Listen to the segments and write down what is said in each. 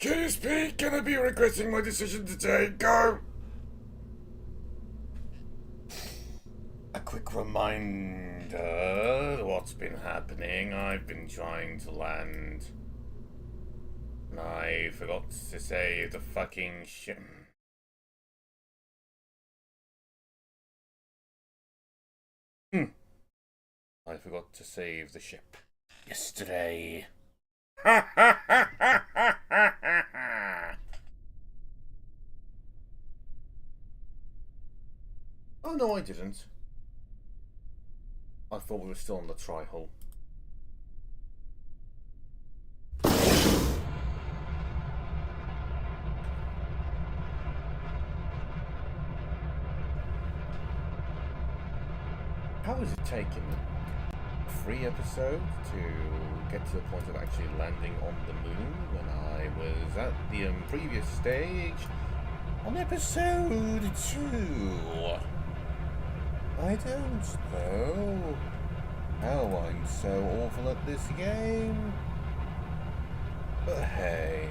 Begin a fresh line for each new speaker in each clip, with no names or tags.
Can you speak? Gonna be regretting my decision today. Go! A quick reminder what's been happening. I've been trying to land. And I forgot to save the fucking ship. I forgot to save the ship yesterday. Oh no, I didn't. I thought we were still on the tri-hull. How has it taken 3 episodes to get to the point of actually landing on the moon when I was at the previous stage on episode 2? I don't know how I'm so awful at this game. But hey,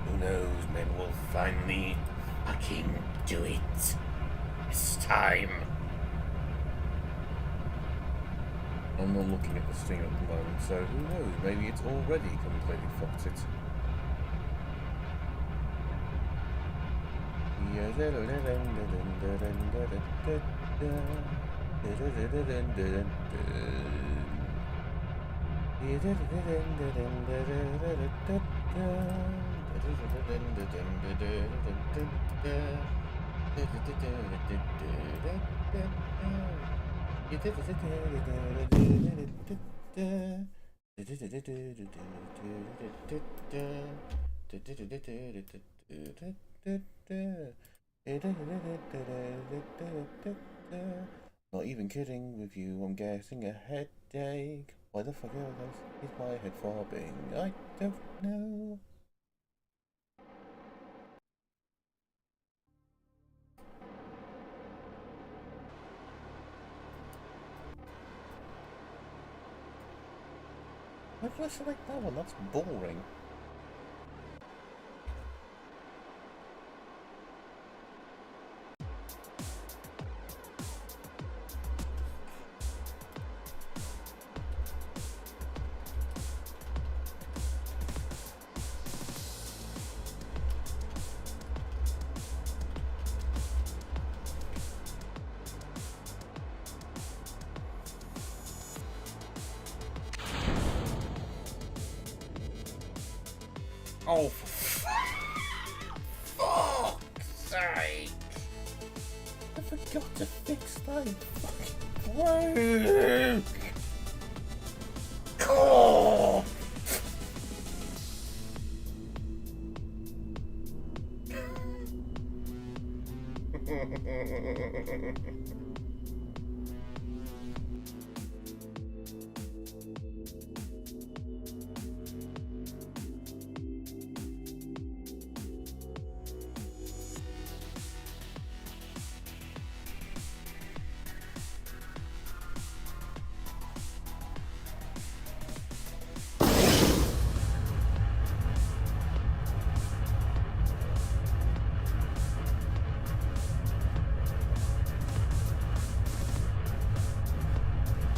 who knows, maybe we'll finally fucking do it this time. I'm not looking at the stream at the moment, so who knows, maybe it's already completely fucked it. Not even kidding with you, I'm getting a headache. Why the fuck is my head throbbing? I don't know. Why did I select that one? That's boring. Oh, for fuck's sake! I forgot to fix that fucking broke! Oh!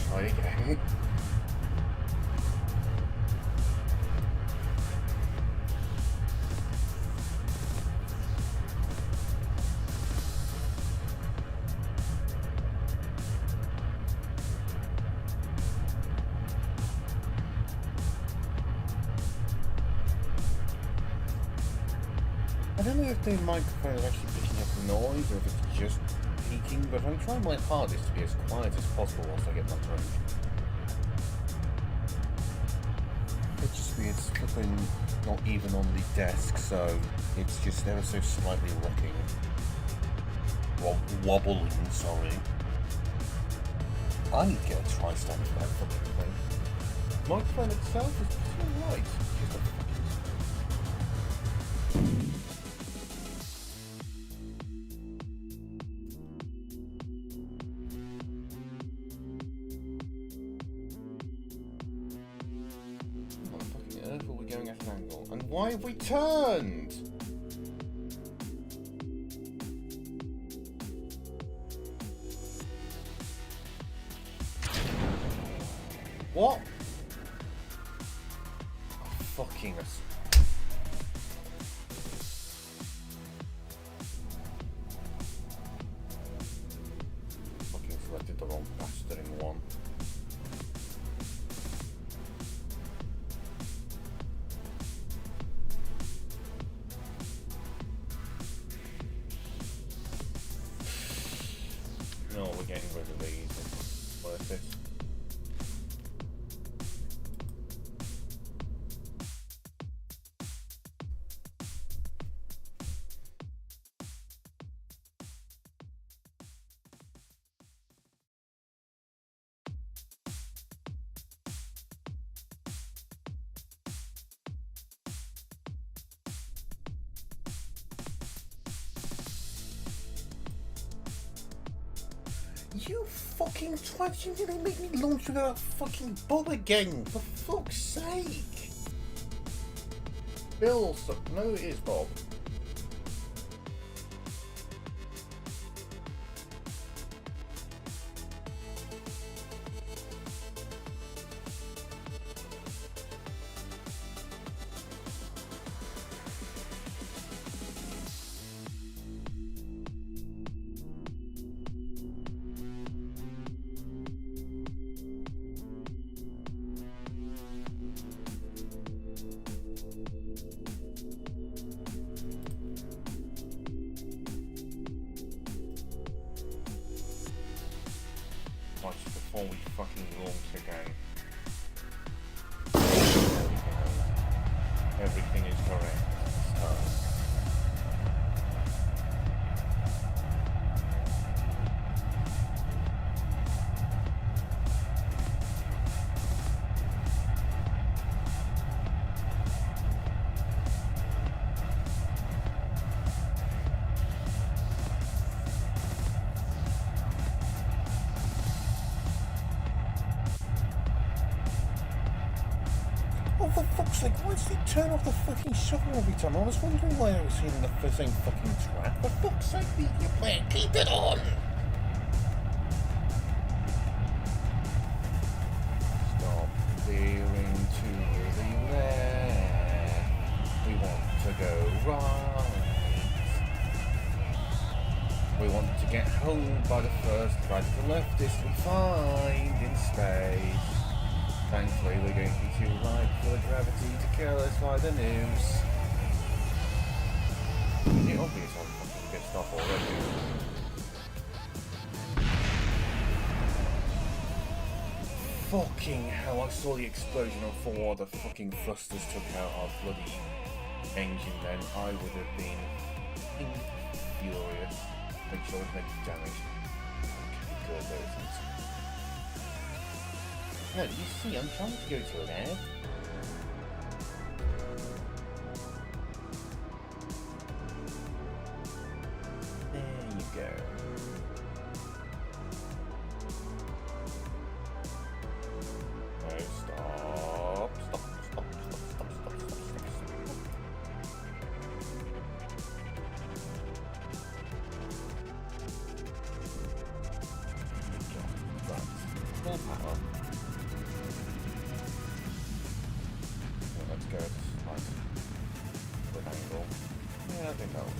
Try again. I don't know if the microphone is actually picking up the noise or if it's just peaking, but I'm trying my hardest to be as quiet as possible whilst I get my drink. It's just weird, it's flipping not even on the desk, so it's just ever so slightly rocking. Wobbling, sorry. I need to get a tri-stand for that fucking thing. The microphone itself is pretty alright. It's just a going at an angle, and Why have we turned? What? Oh, fucking us. Fucking selected the wrong bastard in one. No, we're getting rid of these. It's worth it. You fucking twat, you didn't make me launch with that fucking Bob again, for fuck's sake! Bill, no it is Bob. Before we fucking launch again. Everything is correct. Oh, for fuck's sake, why does he turn off the fucking shovel every time? I was wondering why I was hitting the same fucking trap. For fuck's sake, leave your plan, keep it on! Stop veering to the left. We want to go right. We want to get home by the first radical leftist we find in space. Thankfully, we're going to be too light for the gravity to kill us by the news. It's obvious I'm fucking pissed off already. Fucking hell, I saw the explosion and thought the fucking thrusters took out our bloody engine then. I would have been furious. Make sure it makes damage. Okay, good, there isn't. No, you see, I'm trying to go to there. There you go. No, stop. Right, full power. Let's go at nice good angle. Yeah, I think that'll do.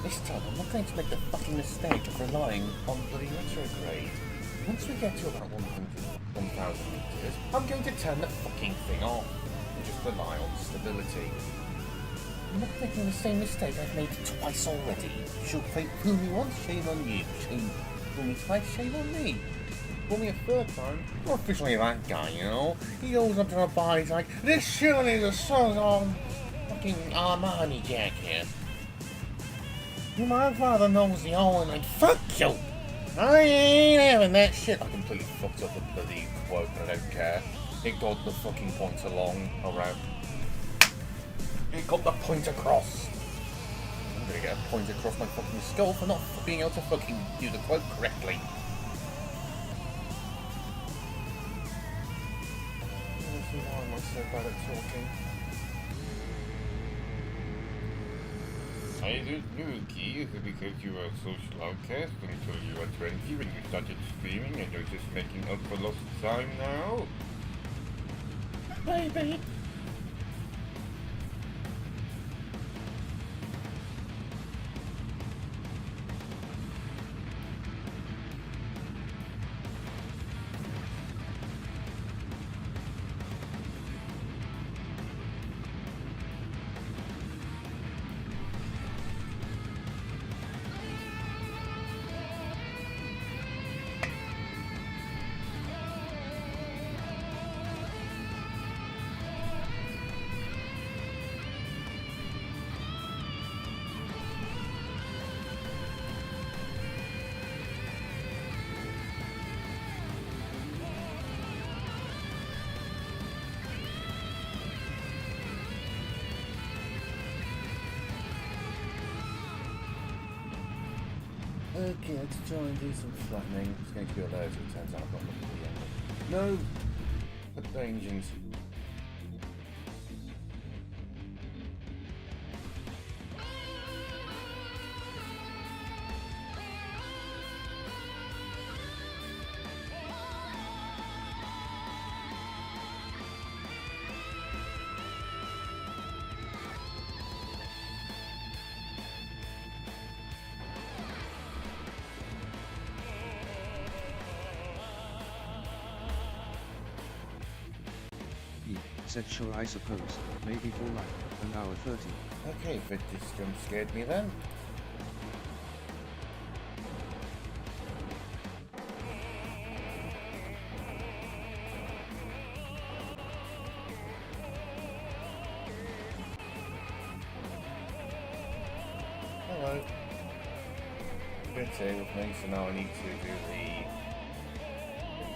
This time, I'm not going to make the fucking mistake of relying on bloody retrograde. Once we get to about 1,000 meters, I'm going to turn the fucking thing off and just rely on stability. I'm not making the same mistake I've made twice already. She'll fool me once, shame on you. Fool me twice, shame on me. Fool me a third time, you're officially that guy, you know? He goes up to the bar, he's like, this surely is a song on fucking Armani jacket. My father knows the island and fuck you! I ain't having that shit. I completely fucked up the bloody quote, but I don't care. It got the fucking point along. Alright. It got the point across. I'm gonna get a point across my fucking skull for not being able to fucking do the quote correctly. Why am I so bad at talking? I didn't know, Key, because you were a social outcast until you were 20 when you started streaming and you're just making up for lost time now. Baby. Okay, let's try and do some flattening. It's going to be a low, as it turns out. I've got the end. No! But the engines.
Said sure I suppose, maybe for like an hour 30.
Okay, but this gun scared me then. Hello. Bit here with me, so now I need to do the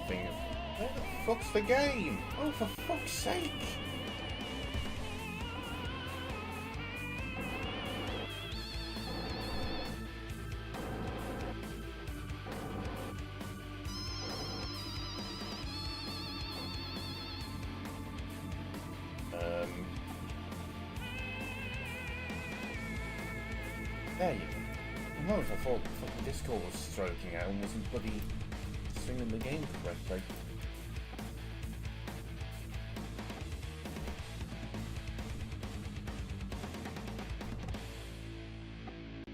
thing of where the fuck's the game? Oh, for fuck's sake! There you go. No, if I thought fucking Discord was stroking out and wasn't bloody swinging the game correctly.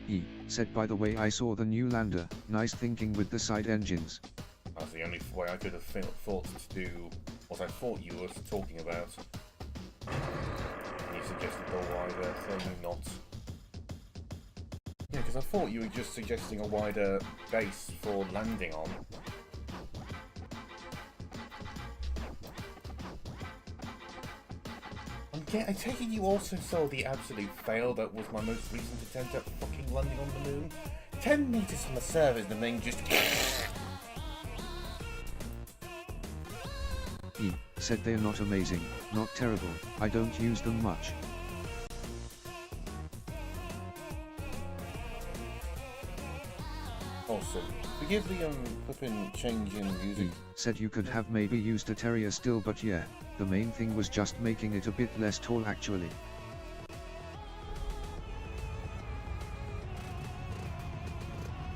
He said, by the way, I saw the new lander, nice thinking with the side engines.
That's the only way I could have thought to do what I thought you were talking about. You suggested the wider thing, not... Yeah, because I thought you were just suggesting a wider base for landing on. I take it you also saw the absolute fail that was my most recent attempt at fucking landing on the moon? 10 meters from the surface, the thing just...
He said they're not amazing, not terrible, I don't use them much.
Also, forgive the flippin' change in music.
He said you could have maybe used a Terrier still, but yeah, the main thing was just making it a bit less tall actually.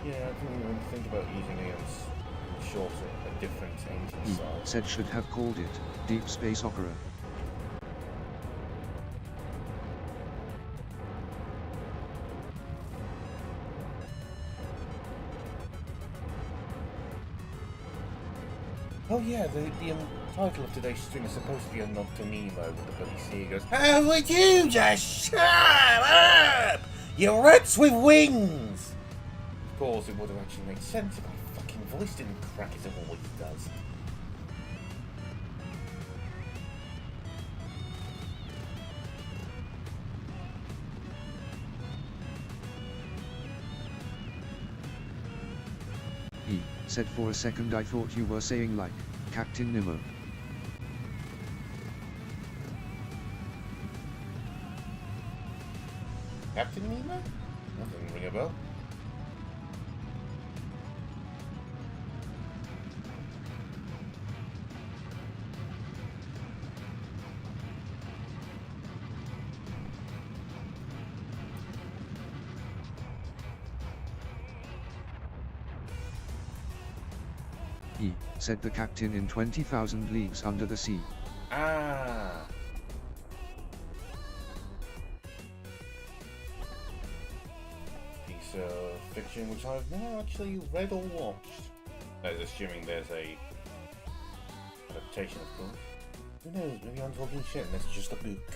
Yeah, I didn't even think about using a shorter, a different engine
He
size.
said should have called it Deep Space Opera.
Oh yeah, the title of today's stream is supposed to be a nod to Nemo with the bloody sea goes, how would you just shut up, you rats with wings? Of course, it would have actually made sense if my fucking voice didn't crack as it always does.
He said for a second I thought you were saying like, Captain Nemo.
Captain Nemo? That doesn't ring a bell.
He said the captain in 20,000 Leagues Under the Sea.
Ah. Piece of fiction which I've never actually read or watched. That is assuming there's a adaptation, of course. Who knows? Maybe I'm talking shit and that's just a book.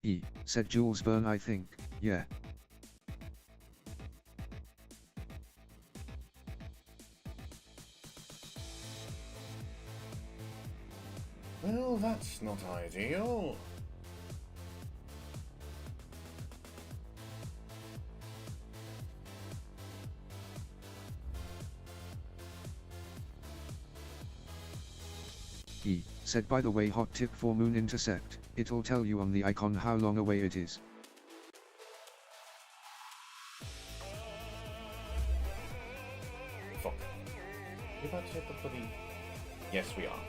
He said Jules Verne I think, yeah.
Well, that's not ideal.
He said by the way hot tip for moon intercept, it'll tell you on the icon how long away it is.
Fuck. We're about to hit the bloody... Yes, we are.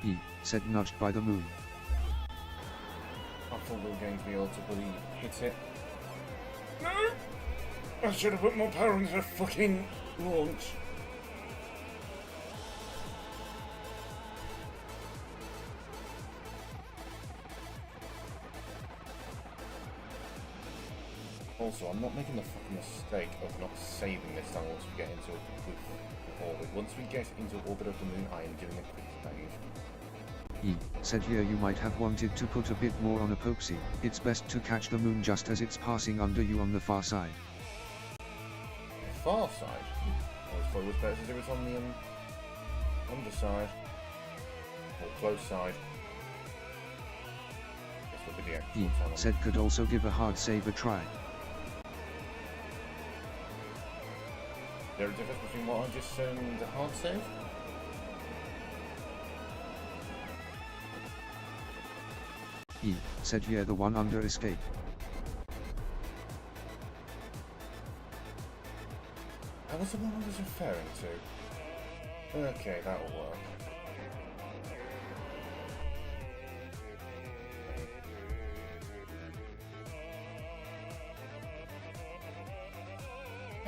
He said nudged by the moon.
I thought we were going to be able to bloody hit it. No! I should have put more power into the fucking launch. Also, I'm not making the fucking mistake of not saving this time once we get into orbit. Once we get into orbit of the moon, I am doing a quick save.
He said here you might have wanted to put a bit more on epoxy. It's best to catch the moon just as it's passing under you on the far side.
The far side? I always thought it was better to do it on the underside. Or close side. This would be the actual
He
tunnel.
said could also give a hard save a try.
Is there a difference between what I just said and the hard save?
He said yeah the one under escape.
That was the one I was referring to. Okay, that'll work.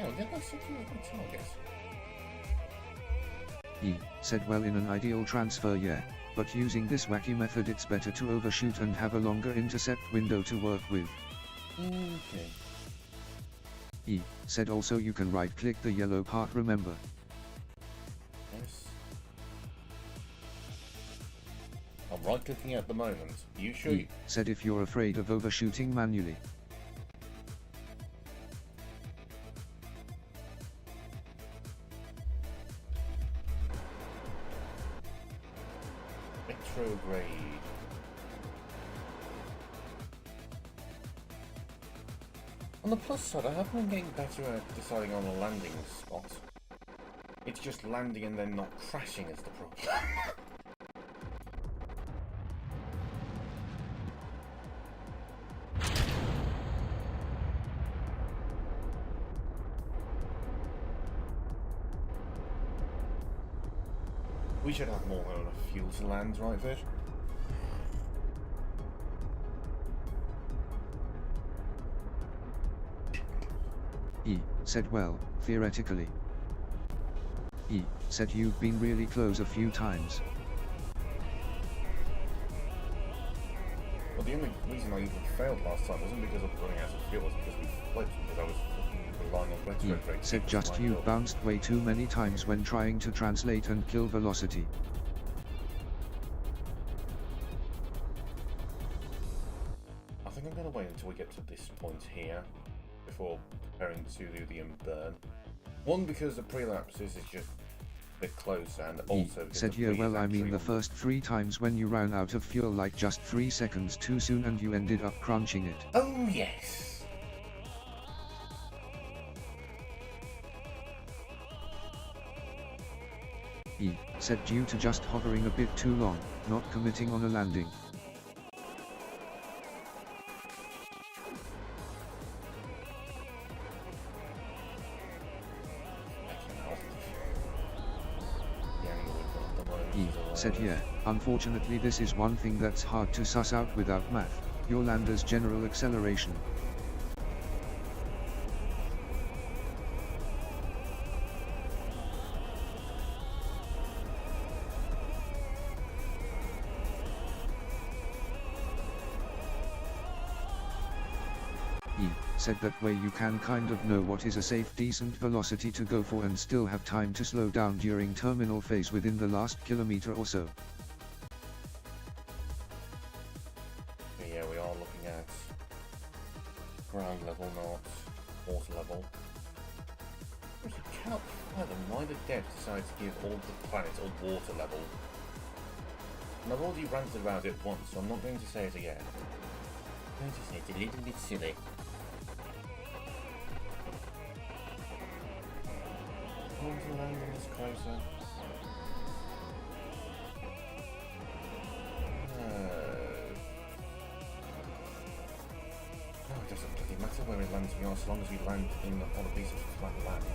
Oh, yeah, that's something like a target.
He said well in an ideal transfer yeah, but using this wacky method it's better to overshoot and have a longer intercept window to work with.
Okay.
He said also you can right click the yellow part remember.
Yes. I'm right clicking at the moment. You sure?
He said if you're afraid of overshooting manually.
Retrograde. On the plus side, I have been getting better at deciding on a landing spot. It's just landing and then not crashing is the problem. We should have more than enough fuel to land, right, Vid?
He said well, theoretically. He said you've been really close a few times.
Well, the only reason I even failed last time wasn't because of running out of fuel, it was because we flipped, because I was fucking relying on
He
retrograde.
said just you bounced way too many times when trying to translate and kill velocity.
I think I'm going to wait until we get to this point here before preparing to do the burn. One, because the prelapses is just bit closer, and also because
said
the
yeah,
tree
well
is
I mean
actually
the
on
first 3 times when you ran out of fuel like just 3 seconds too soon and you ended up crunching it.
Oh yes.
Said due to just hovering a bit too long, not committing on a landing. Said yeah, unfortunately this is one thing that's hard to suss out without math, your lander's general acceleration. Said that way you can kind of know what is a safe decent velocity to go for and still have time to slow down during terminal phase within the last kilometer or so.
Yeah, we are looking at ground level, not water level. Which I cannot fathom why the devs decided to give all the planets a water level. And I've already ranted about it once, so I'm not going to say it again. I'm going to say it's a little bit silly. I want to land on this closer. Oh, it doesn't really matter where we land, to be honest, as long as we land on a piece of flat land.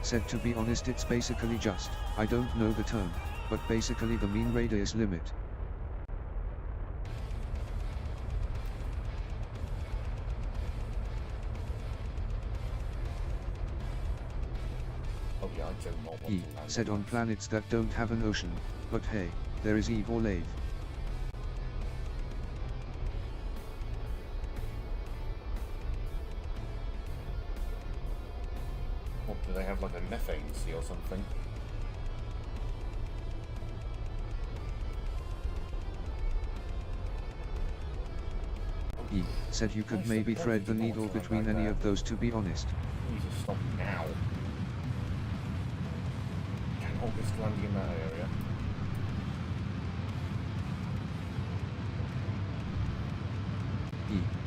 Said to be honest it's basically just, I don't know the term, but basically the mean radius limit. Said on planets that don't have an ocean, but hey, there is Eve or Lave.
What, do they have like a methane sea or something?
Said you could maybe thread the needle between any of those to be honest.
Please just stop now. Can hold this landing in that area.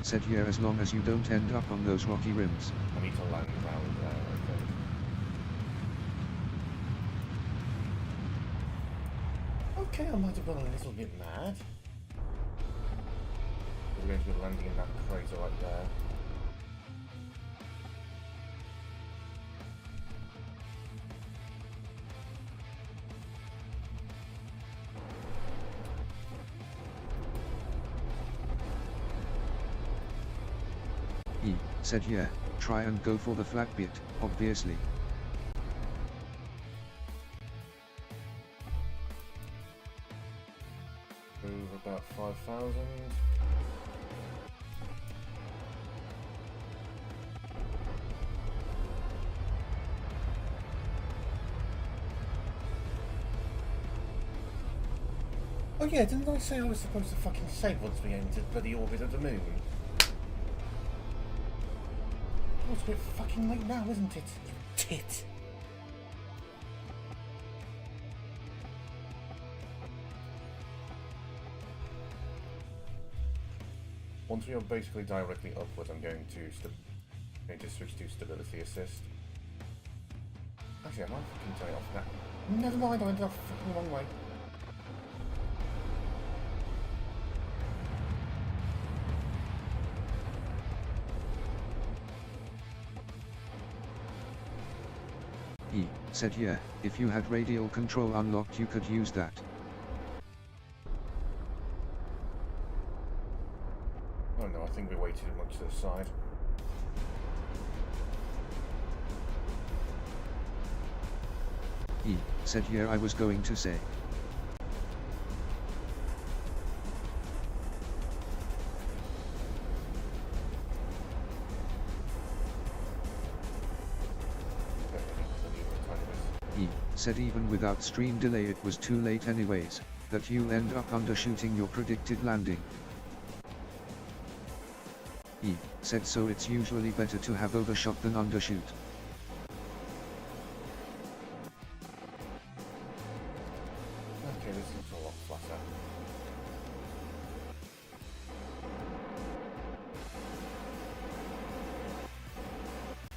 Said yeah, as long as you don't end up on those rocky rims.
I need to land around there, I think. Okay, I might have gone a little bit mad. We're going to be landing in that crater right there.
Said yeah, try and go for the flat bit, obviously.
Move about 5,000. Oh yeah, didn't I say I was supposed to fucking save once we entered bloody orbit of the moon? Oh, it's a bit fucking late now, isn't it? You tit! Once we are basically directly upwards, I'm going to switch to stability assist. Actually, I might fucking turn it off now. Never mind, I went off fucking the wrong way.
Said yeah, if you had radial control unlocked you could use that.
Oh no, I think we're way too much to the side.
Said yeah, I was going to say. Said even without stream delay it was too late anyways, that you'll end up undershooting your predicted landing. E said so it's usually better to have overshot than undershoot.
Okay, this looks a lot flatter.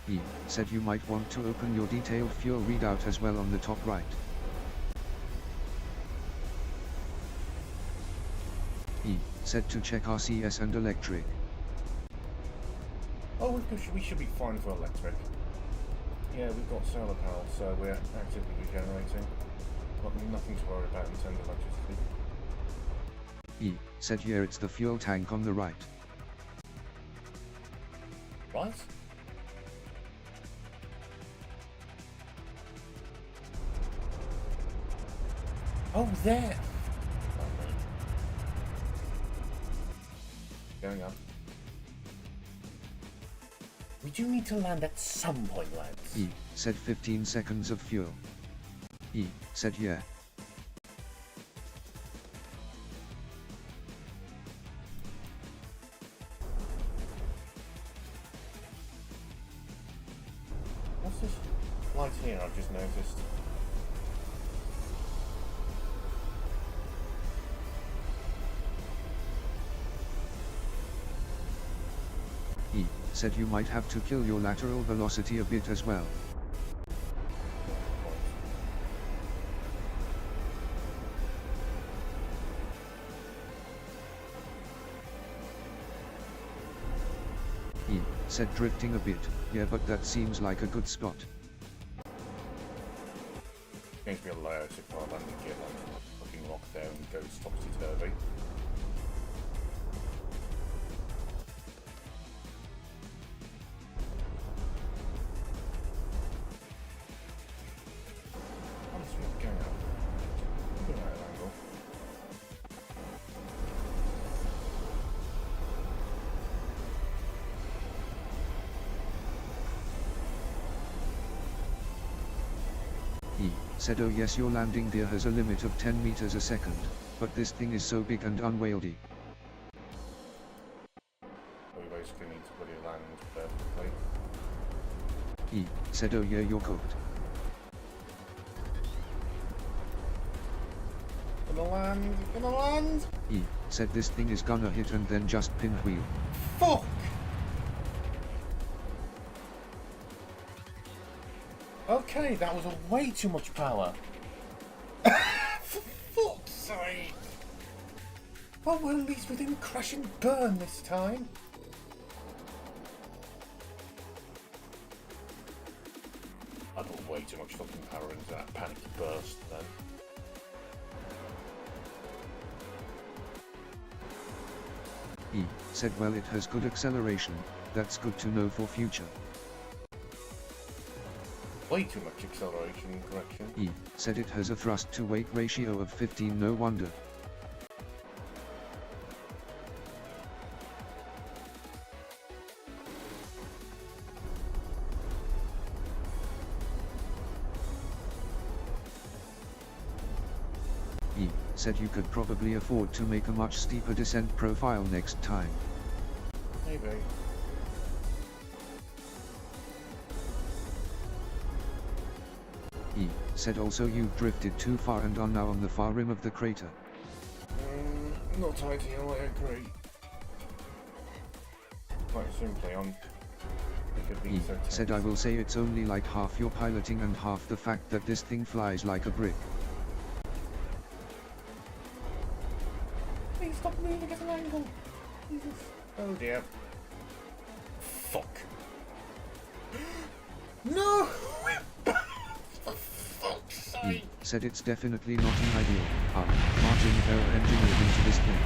E said you might want to open your detailed fuel readout as well on the top right. E said to check RCS and electric.
Oh, we should be fine for electric. Yeah, we've got solar power, so we're actively regenerating. Got nothing to worry about in terms of electricity.
E said yeah, it's the fuel tank on the right.
Right? Oh, there! Going up. We do need to land at some point, lads.
E said 15 seconds of fuel. E said yeah.
What's this light here I've just noticed?
E said you might have to kill your lateral velocity a bit as well. E said drifting a bit, yeah, but that seems like a good spot.
Going to be a layout if I land the gear like fucking lock there and goes topsy-turvy.
E said oh yes, your landing gear has a limit of 10 meters a second, but this thing is so big and unwieldy.
We basically need to put it land perfectly.
E said oh yeah, you're cooked.
Gonna land, gonna land!
E said this thing is gonna hit and then just pinwheel.
Fuck! Okay, that was a way too much power. For fuck's sake! Well, we're at least within crash and burn this time. I put way too much fucking power into that panicked burst then.
E said well, it has good acceleration, that's good to know for future.
Way too much acceleration, correction.
E said it has a thrust to weight ratio of 15, no wonder. E said you could probably afford to make a much steeper descent profile next time.
Maybe.
E said also you've drifted too far and are now on the far rim of the crater.
Not ideal, I agree. Quite simply,
E said I will say it's only like half your piloting and half the fact that this thing flies like a brick.
Please stop moving at an angle. Jesus. Oh dear. Fuck. No!
E said it's definitely not an ideal, margin of error engineered into this thing.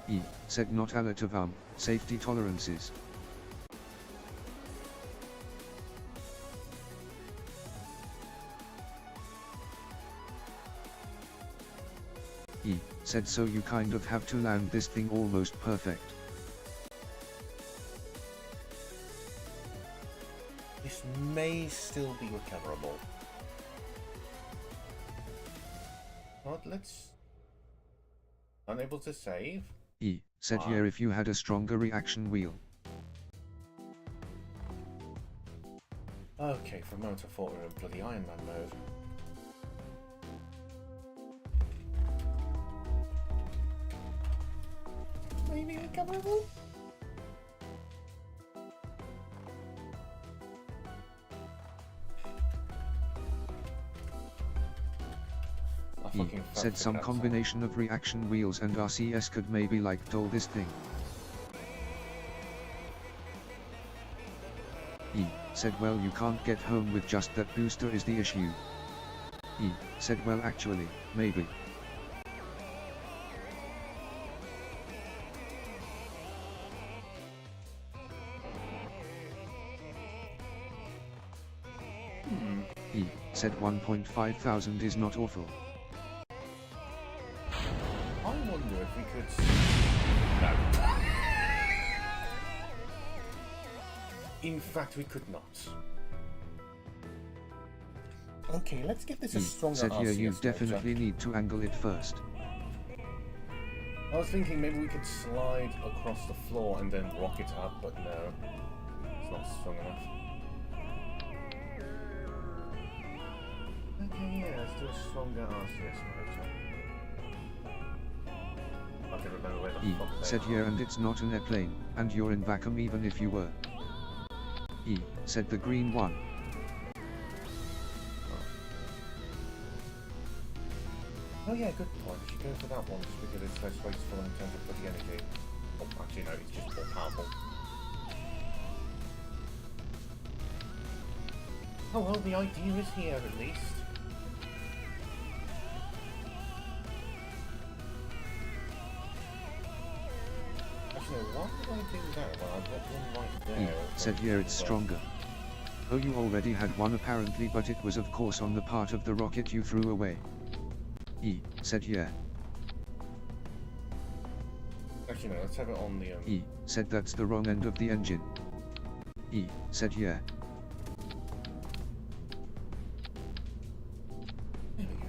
E said not a lot of safety tolerances. E said so you kind of have to land this thing almost perfect.
this may still be recoverable. But let's... Unable to save.
E. Said yeah if you had a stronger reaction wheel.
Okay, for a moment I thought we were in bloody Iron Man mode. Maybe recoverable?
He said some combination of reaction wheels and RCS could maybe like toll this thing. E said well you can't get home with just that booster is the issue. E said well actually, maybe. E said 1.5 thousand is not awful.
I wonder if we could... No. In fact, we could not. Okay, let's give this a stronger
said here
RCS
you
motor.
definitely need to angle it first.
I was thinking maybe we could slide across the floor and then rock it up, but no. It's not strong enough. Okay, yeah, let's do a stronger RCS motor. I can remember where the fuck they
said
are.
here and it's not an airplane, and you're in vacuum even if you were. E said the green one.
Oh yeah, good point. We should go for that one just because it's less wasteful in terms of bloody energy. Oh, actually no, it's just more powerful. Oh well, the idea is here at least. Actually, no, why did I do that? Well, I've got one right there.
Said here it's stronger. Oh you already had one apparently, but it was of course on the part of the rocket you threw away. E said yeah.
Actually no, let's have it on the
E said that's the wrong end of the engine. E said yeah.
There we go.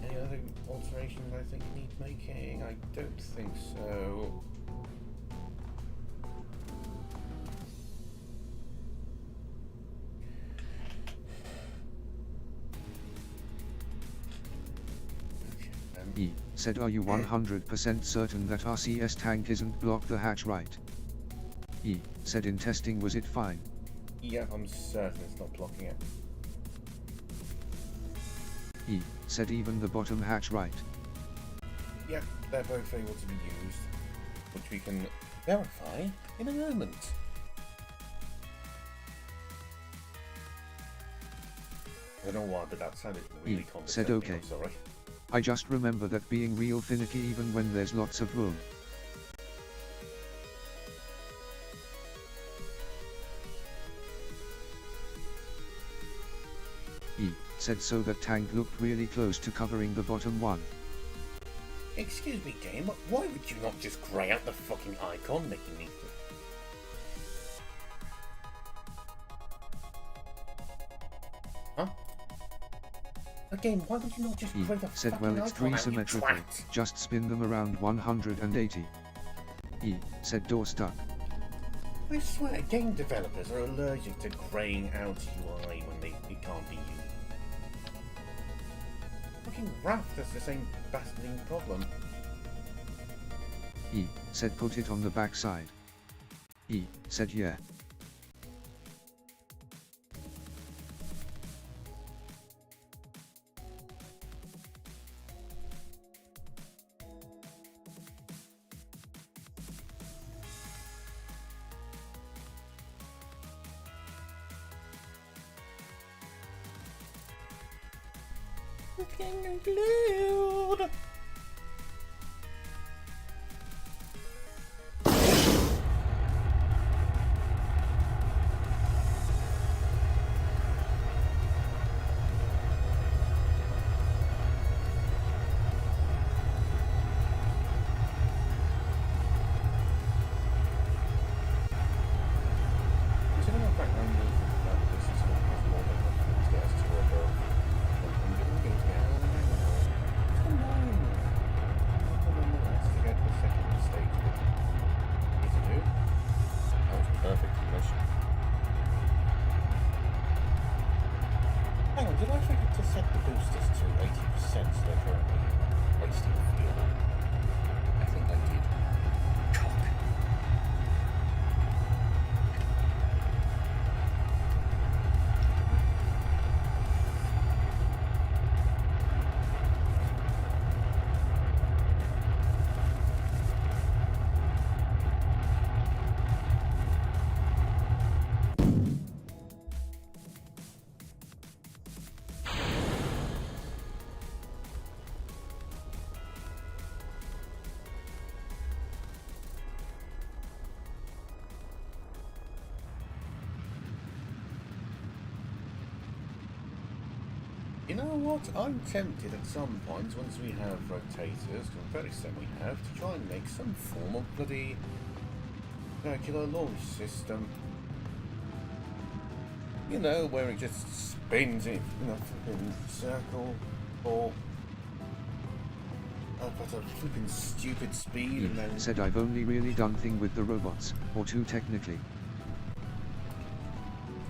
Any other alterations I think need making? I don't think so.
E said are you 100% certain that RCS tank isn't blocked the hatch right? E said in testing was it fine?
Yeah, I'm certain it's not blocking it.
E said even the bottom hatch right?
Yep, they're both able to be used, which we can verify in a moment. I don't know why, but that sounded really
said
condescending.
okay.
I'm sorry.
I just remember that being real finicky even when there's lots of room. E said so that tank looked really close to covering the bottom one.
Excuse me, game, but why would you not just grey out the fucking icon making me... Huh? Again, why would you not just
E
grey the
said
fucking
well it's
icon
three
out, you
symmetrical,
twat?
just spin them around 180. E said door stuck.
I swear, game developers are allergic to greying out UI when it can't be used. Fucking Raft has the same bastarding problem.
E said put it on the back side. E said yeah.
It's getting glued. You know what? I'm tempted at some point, once we have rotators, I'm fairly certain we have, to try and make some form of bloody circular launch system. You know, where it just spins it in a flipping circle, or up at a flipping stupid speed, and then...
Said I've only really done thing with the robots, or two technically.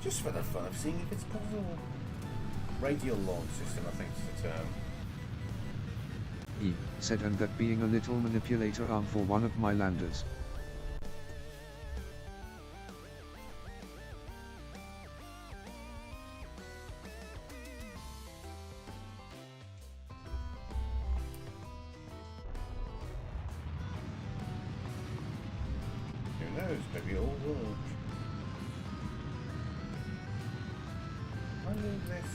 Just for the fun of seeing if it's possible. Radial launch system, I think is the term.
Said and that being a little manipulator arm for one of my landers.
Who knows, maybe it'll work. I need this.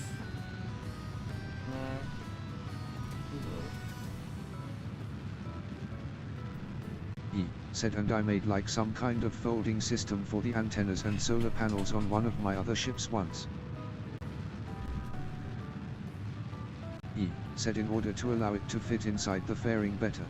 No.
Said and I made like some kind of folding system for the antennas and solar panels on one of my other ships once. Said in order to allow it to fit inside the fairing better.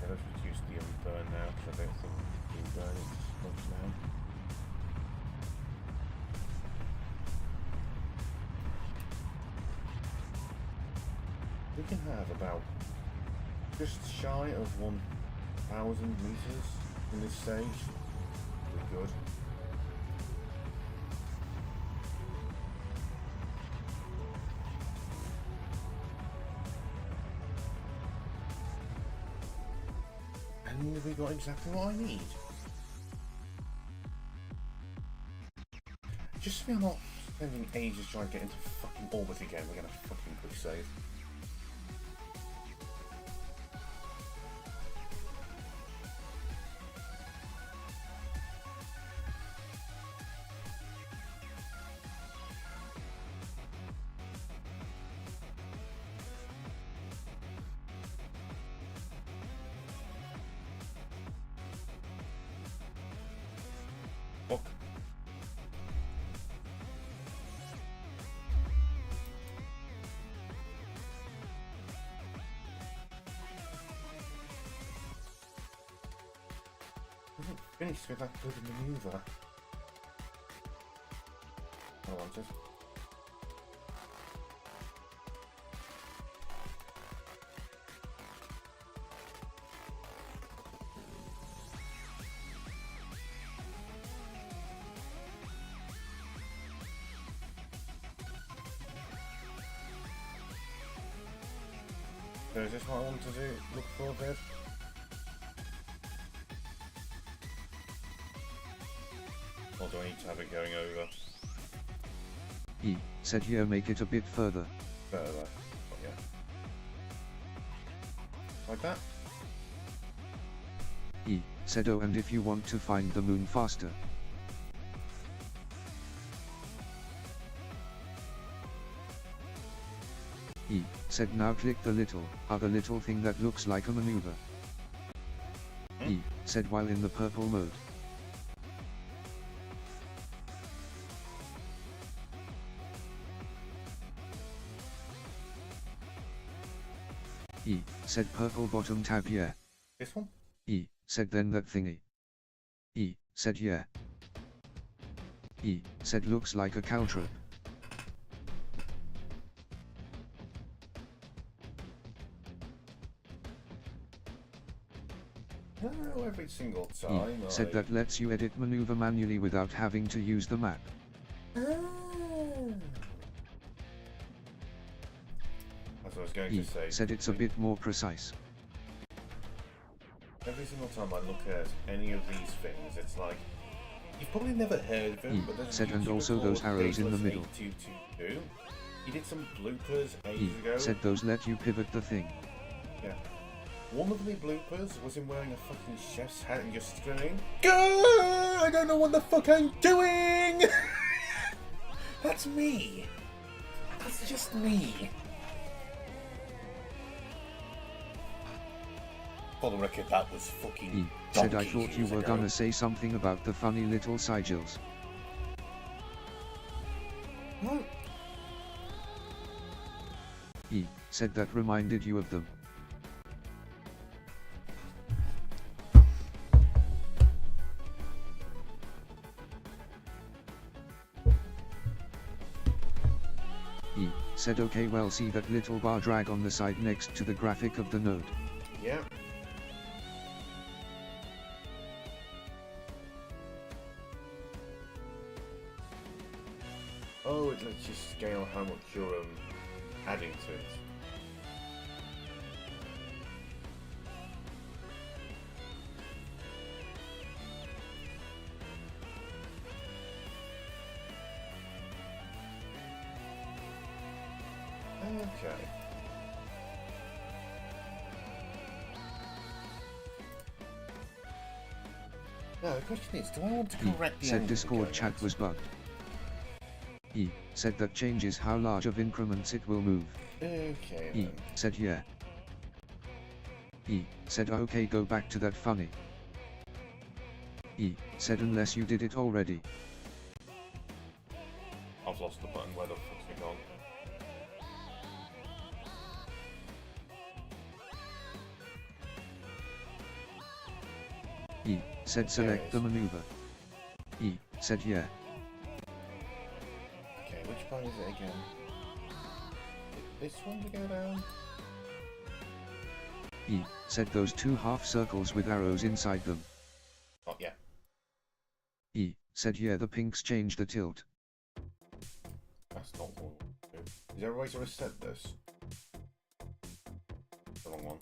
Let's reduce the burn now, because I don't think the burn is much now. We can have about just shy of 1,000 meters in this stage. We're good. And we got exactly what I need. Just so I'm not spending ages trying to get into fucking orbit again, we're gonna fucking quick save. Fuck. Wasn't finished with that good maneuver. I wanted. So is this what I want to do? Look for this? Or do I need to have it going over? Said here make it a bit further.
Further. Oh, yeah. Like that?
Said oh, and if you want to find the moon faster. said now click the other little thing that looks like a maneuver. E, said while in the purple mode. E, said purple bottom tab yeah.
This one?
E, said then that thingy. E, said yeah. E, said looks like a caltrope.
No, every single time.
E, said that lets you edit maneuver manually without having to use the map.
That's what I was going to say.
Said it's a bit more precise.
Every single time I look at any of these things, it's like, you've probably never heard of him, but there's
said and also those arrows in the middle.
8222. He did some bloopers ages ago.
Said those let you pivot the thing.
Yeah. One of the bloopers was him wearing a fucking chef's hat and just screaming, "Gah! I don't know what the fuck I'm doing!" That's me. That's just me. For the record, that was fucking
said I thought you were gonna say something about the funny little sigils.
No.
Said that reminded you of them. Said okay well see that little bar drag on the side next to the graphic of the node.
Yeah. Oh, it lets you scale how much you're adding to it. Okay. Now the question is, do I want to correct the
said Discord chat was bugged. Said that changes how large of increments it will move.
Okay then.
Said yeah. Said okay go back to that funny. Said unless you did it already.
I've lost the button, where the fuck's it gone?
Said select the maneuver. Said yeah.
Okay, which button is it again? This one to go down?
Said those two half circles with arrows inside them.
Oh, yeah.
Said yeah the pinks change the tilt.
That's not what we'll do. Is there a way to reset this? The wrong one.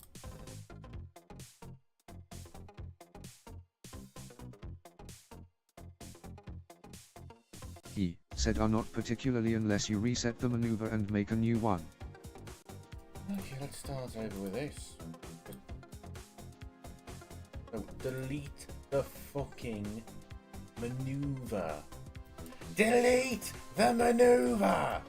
Said are not particularly unless you reset the maneuver and make a new one.
Okay, let's start over with this. Oh, delete the fucking maneuver. Delete the maneuver!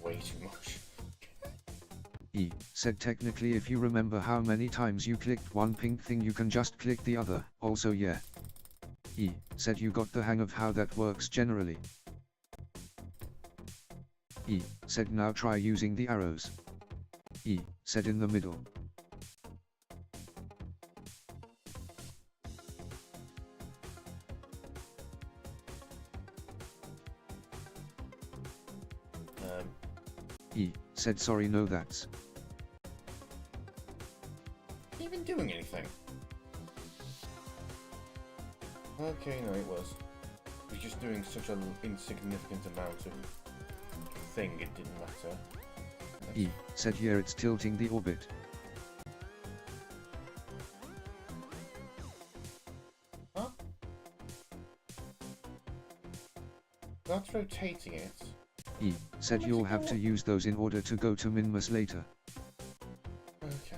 Way too much.
Said technically if you remember how many times you clicked one pink thing you can just click the other, also yeah. Said you got the hang of how that works generally. Said now try using the arrows. Said in the middle. Said sorry no that's.
Even doing anything? Okay, no it was. It was just doing such an insignificant amount of thing it didn't matter.
Said yeah it's tilting the orbit.
That's rotating it.
E said you'll have to use those in order to go to Minmus later.
Okay.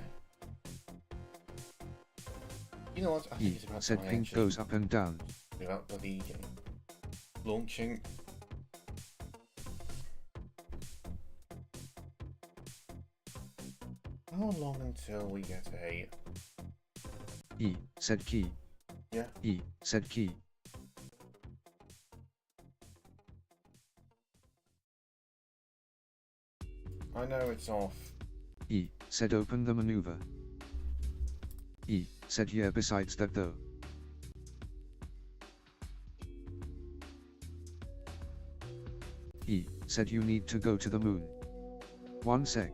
You know what? I think
E
it's about
said
time I
pink
actually
goes up and down.
without bloody launching. How long until we get a...
E said key.
Yeah?
E said key.
I know it's off.
E said open the maneuver. E said yeah, besides that though. E said you need to go to the moon. 1 sec.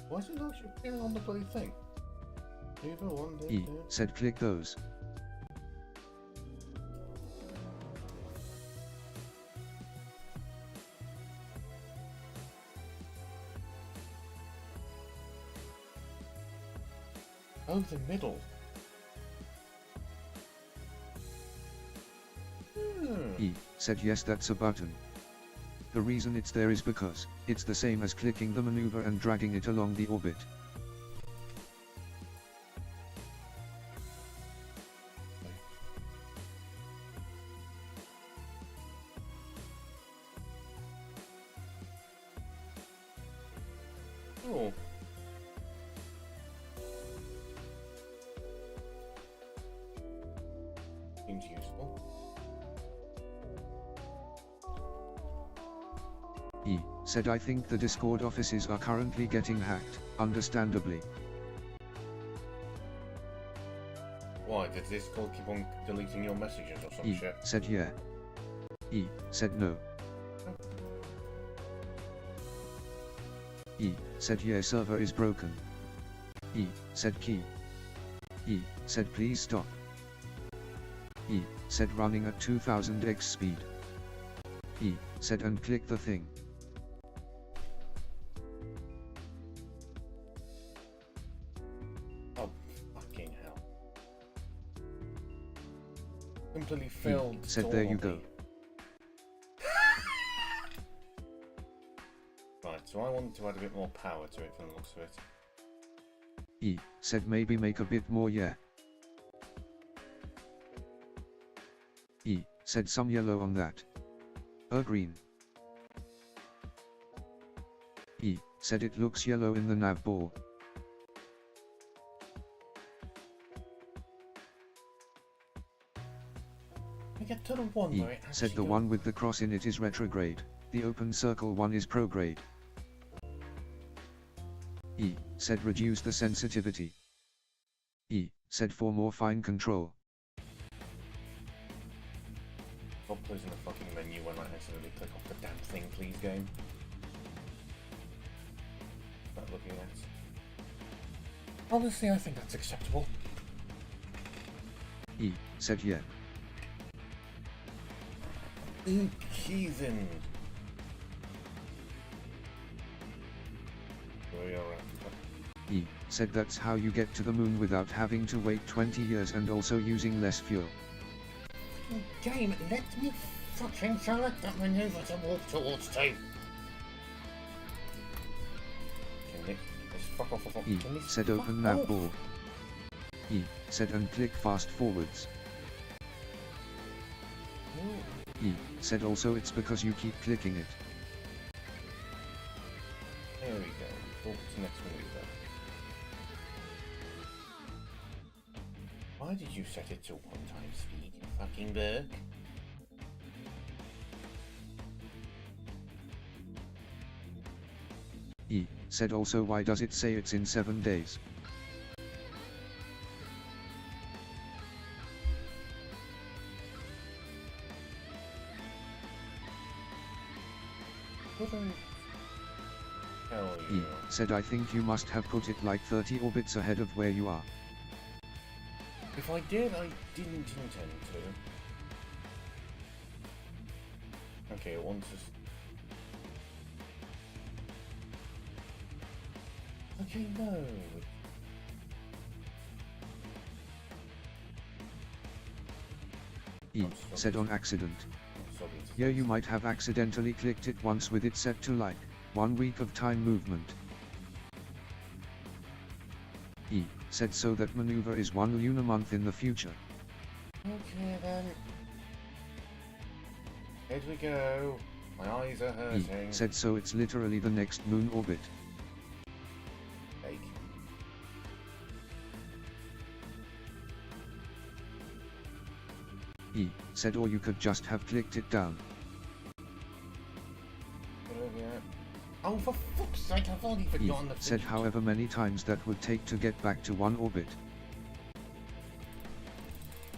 Why is it not appearing on the bloody thing?
E said click those.
Oh, the middle.
E said yes, that's a button. The reason it's there is because it's the same as clicking the maneuver and dragging it along the orbit.
Oh. Seems useful.
E said I think the Discord offices are currently getting hacked, understandably.
Why, did Discord keep on deleting your messages or some
E
shit?
said yeah. E said no. E said yeah, server is broken. E said key. E said please stop. E said running at 2000x speed. E said and click the thing.
Oh, fucking hell. Completely failed.
E said there you go.
Right, so I want to add a bit more power to it from the looks of it.
E said maybe make a bit more, yeah. E said some yellow on that. Green. E said it looks yellow in the nav ball.
We get to the one
E
where it
said the
actually
one with the cross in it is retrograde, the open circle one is prograde. E said reduce the sensitivity. E said for more fine control.
Stop closing the fucking menu when I accidentally click off the damn thing, please, game. Not looking at. Honestly, I think that's acceptable.
E said yeah.
Heathen. We are at.
E said that's how you get to the moon without having to wait 20 years and also using less fuel.
Game, let me fucking select that maneuver to walk towards two. Okay, Nick, let's fuck off.
E
Can we
said
fuck
open nav
off?
ball. E said and click fast forwards.
Ooh.
E said also it's because you keep clicking it.
There we go. Walk to next maneuver. Why did you set it to 1 time speed, you fucking berg?
E said also why does it say it's in 7 days?
What the hell are
E
you?
said I think you must have put it like 30 orbits ahead of where you are.
If I did, I didn't intend to. Okay, it wants us... Okay, no.
E said on accident.
Sorry.
Yeah, you might have accidentally clicked it once with it set to like 1 week of time movement. E said so that maneuver is 1 lunar month in the future.
Okay then. Here we go. My eyes are
E
hurting.
said so it's literally the next moon orbit.
Fake.
E said or you could just have clicked it down.
Oh, for fuck's sake, I've already
E
forgotten the
said however many times that would take to get back to one orbit.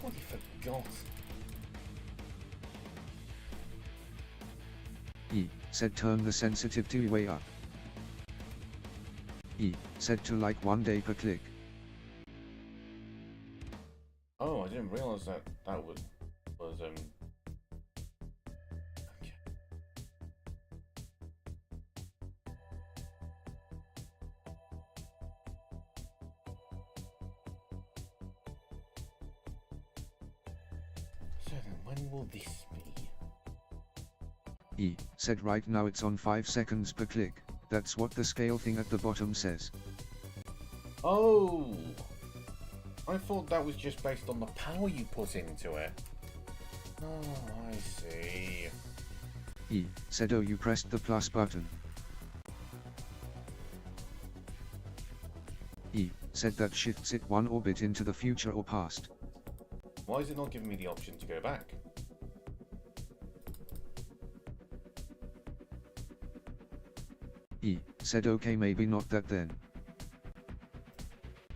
What he forgot?
E said turn the sensitivity way up. E said to like 1 day per click.
Oh, I didn't realise that was okay. So then, when will this be?
E said right now it's on 5 seconds per click. That's what the scale thing at the bottom says.
Oh! I thought that was just based on the power you put into it. Oh, I see.
E said oh you pressed the plus button. E said that shifts it 1 orbit into the future or past.
Why is it not giving me the option to go back?
E said okay maybe not that then.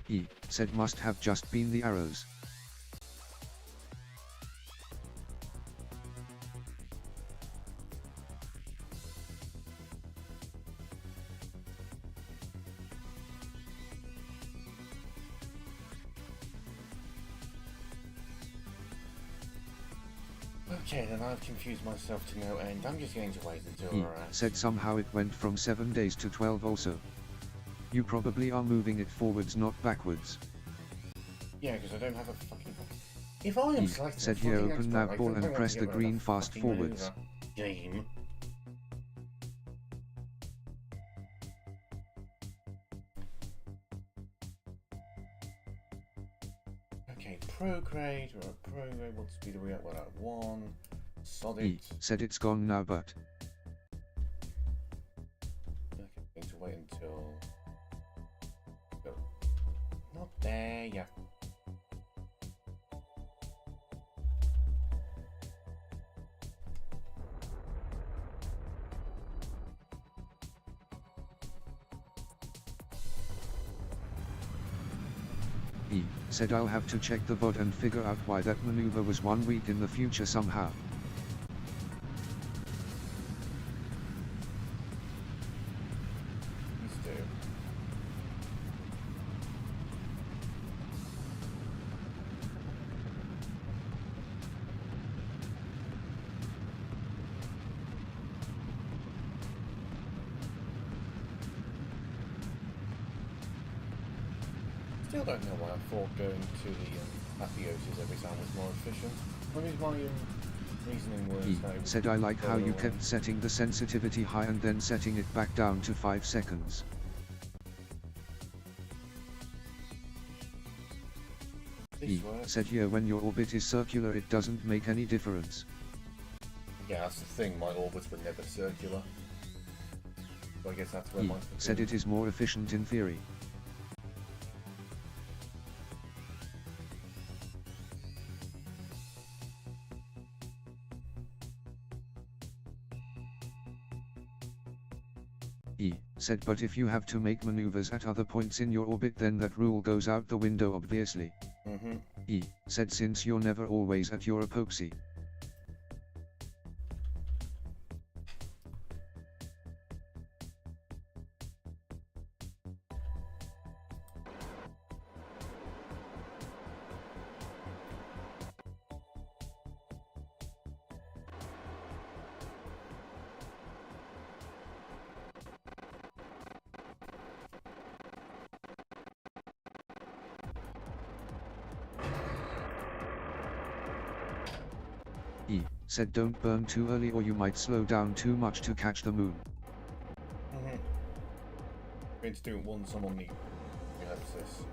E said must have just been the arrows.
Okay, then I've confused myself to no end. I'm just going to wait until
E
we're at...
said somehow it went from 7 days to 12 also. You probably are moving it forwards not backwards.
Yeah, because I don't have a fucking... If I am
E
selecting
said
a
here
fucking
open
expert,
nav
I
ball
think I
and
want
press
to
the
get rid of
green
that
fast
fucking
forwards.
maneuver game. Okay, prograde, we're at prograde, what speed are we at? We're at 1. Sod
E
it.
said it's gone now but.
Okay, going to wait until... No. Not there yet.
E said I'll have to check the VOD and figure out why that maneuver was 1 week in the future somehow.
Please do. Still don't know why I thought going to the Apotheosis every time was more efficient. What is my reasoning was
E
that it was
said I like how you
further
kept setting the sensitivity high and then setting it back down to 5 seconds.
This
E
works.
said here when your orbit is circular it doesn't make any difference.
Yeah, that's the thing, my orbits were never circular. So I guess that's where
E
my...
said it is more efficient in theory. E said but if you have to make maneuvers at other points in your orbit then that rule goes out the window obviously. E said since you're never always at your epoxy. E said don't burn too early or you might slow down too much to catch the moon.
Going to do it once I'm on the axis.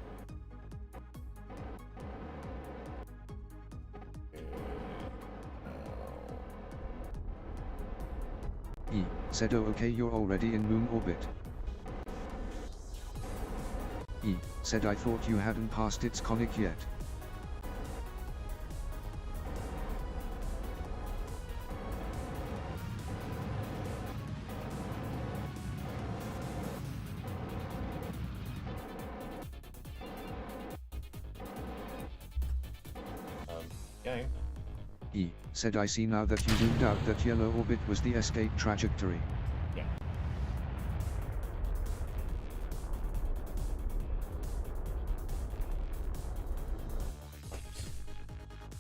E said oh okay, you're already in moon orbit. E said I thought you hadn't passed its conic yet.
Game.
E said I see now that you zoomed out that yellow orbit was the escape trajectory.
Yeah.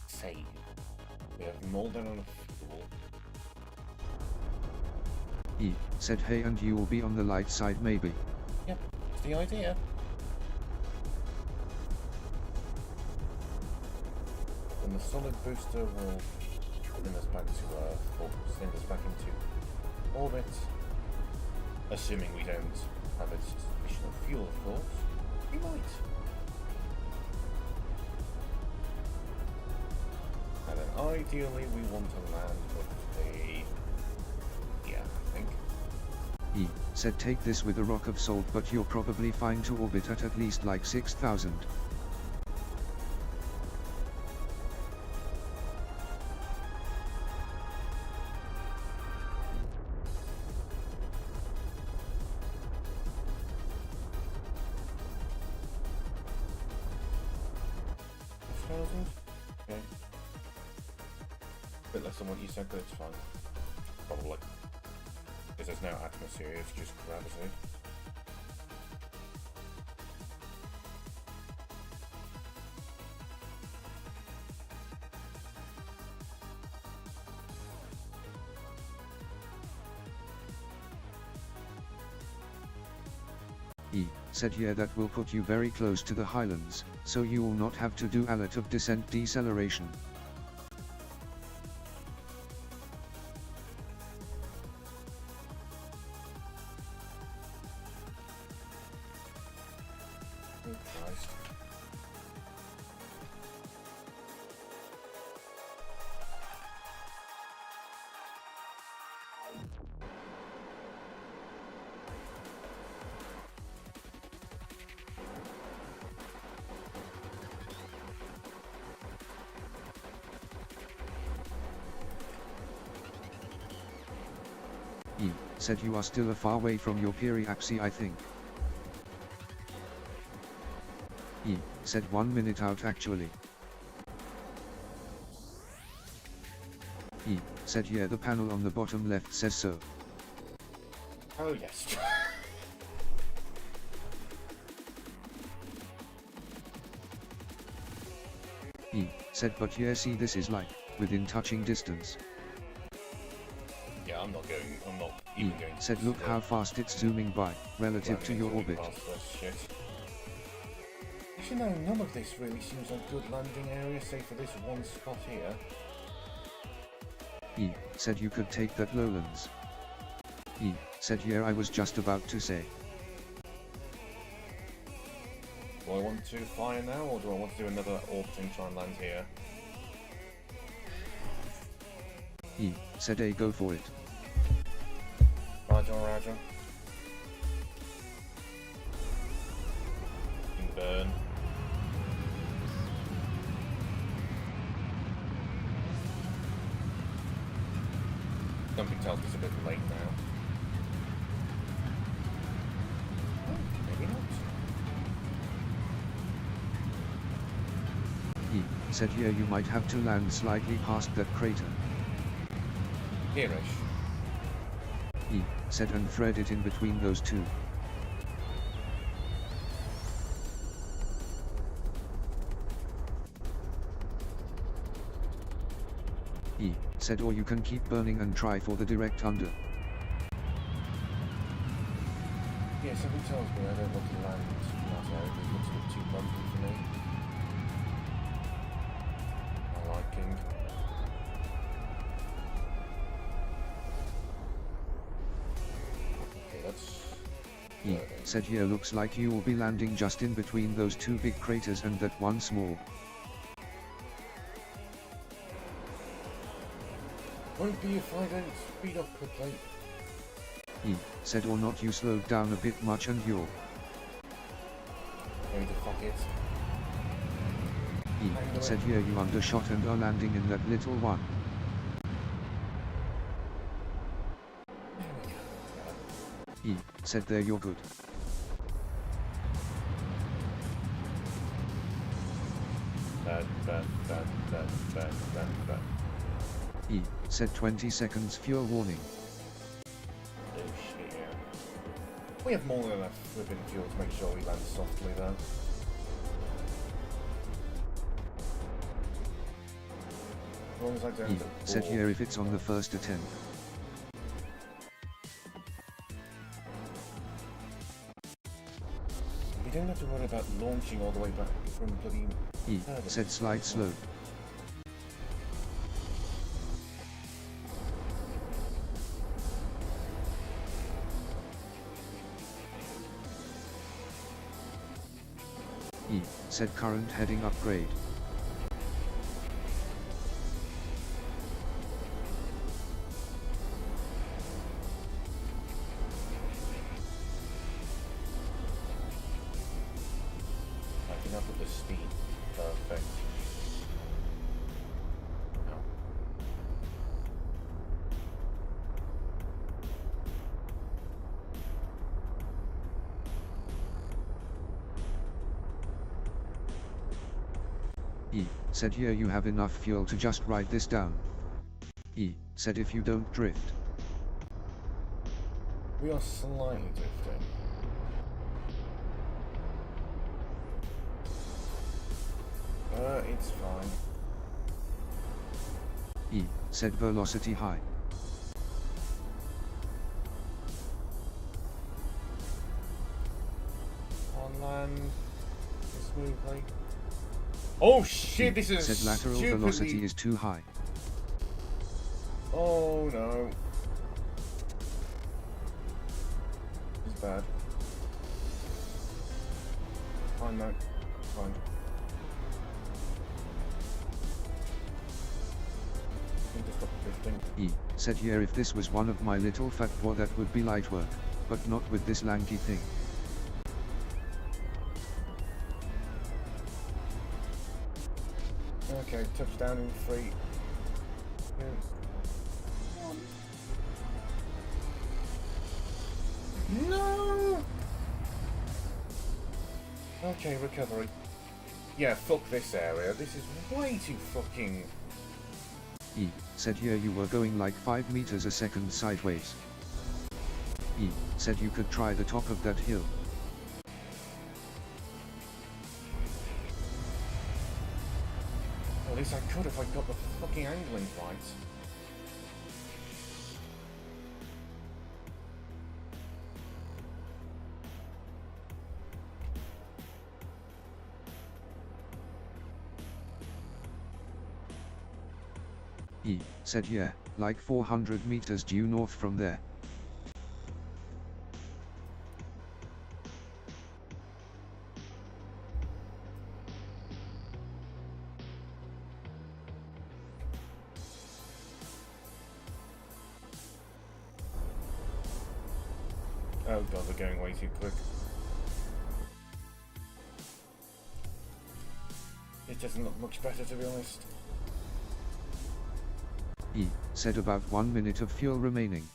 Save. We have more than enough fuel.
E said hey, and you will be on the light side maybe.
Yep, it's the idea. And the solid booster will send us back to Earth, or send us back into orbit, assuming we don't have additional fuel, of course. We might. And then ideally we want to land with a... yeah, I think.
E said take this with a rock of salt, but you're probably fine to orbit at least like 6,000.
Okay. Bit less than what you said, but it's fine. Probably. Because there's no atmosphere, it's just gravity.
E said yeah, that will put you very close to the highlands, so you will not have to do a lot of descent deceleration.
Oh Christ.
E said you are still a far way from your periaxis, I think. E said 1 minute out actually. E said yeah, the panel on the bottom left says so.
Oh yes.
E said but yeah, see this is like, within touching distance.
Yeah, I'm not
E
even going to
said look how fast it's zooming by, relative to your orbit.
Shit. Actually no, none of this really seems like a good landing area, save for this one spot here.
E said you could take that lowlands. E said yeah, I was just about to say.
Do I want to fly now, or do I want to do another orbiting try and land here?
E said hey, go for it.
Roger, roger. Burn. Something tells me it's a bit late now. Oh, maybe not.
E said yeah, you might have to land slightly past that crater.
Here-ish.
E said and thread it in between those two. E said or you can keep burning and try for the direct under.
Yeah, something tells me I don't want to land in that area. It looks a bit too bumpy for me. My liking.
E said here looks like you will be landing just in between those two big craters and that one small.
Won't be if I don't speed up quickly.
E said or not you slowed down a bit much and you're.
Going to fuck it.
E said here you undershot and are landing in that little one. E said there you're good. E said 20 seconds fuel warning.
Oh shit, yeah. We have more than enough flipping fuel to make sure we land softly though. As long as I don't
E said here if it's on the first attempt.
We don't have to worry about launching all the way back from bloody...
E said slide slow. E said current heading upgrade.
Backing up at the speed. Perfect. No.
E said here you have enough fuel to just ride this down. E said if you don't drift.
We are slightly drifting. It's fine.
E said velocity high.
On land smoothly. Oh shit, this is
said lateral
stupidly...
velocity is too high.
Oh no. It's bad. Fine though. Fine. Need to stop drifting.
E said here if this was one of my little fat boy that would be light work, but not with this lanky thing.
Okay, touchdown in 3. No! Okay, recovery. Yeah, fuck this area. This is way too fucking...
E said here you were going like 5 meters a second sideways. E said you could try the top of that hill.
At least I could if I got the fucking angling right.
E said yeah, like 400 meters due north from there.
Oh god, we're going way too quick. It doesn't look much better, to be honest.
E said about 1 minute of fuel remaining.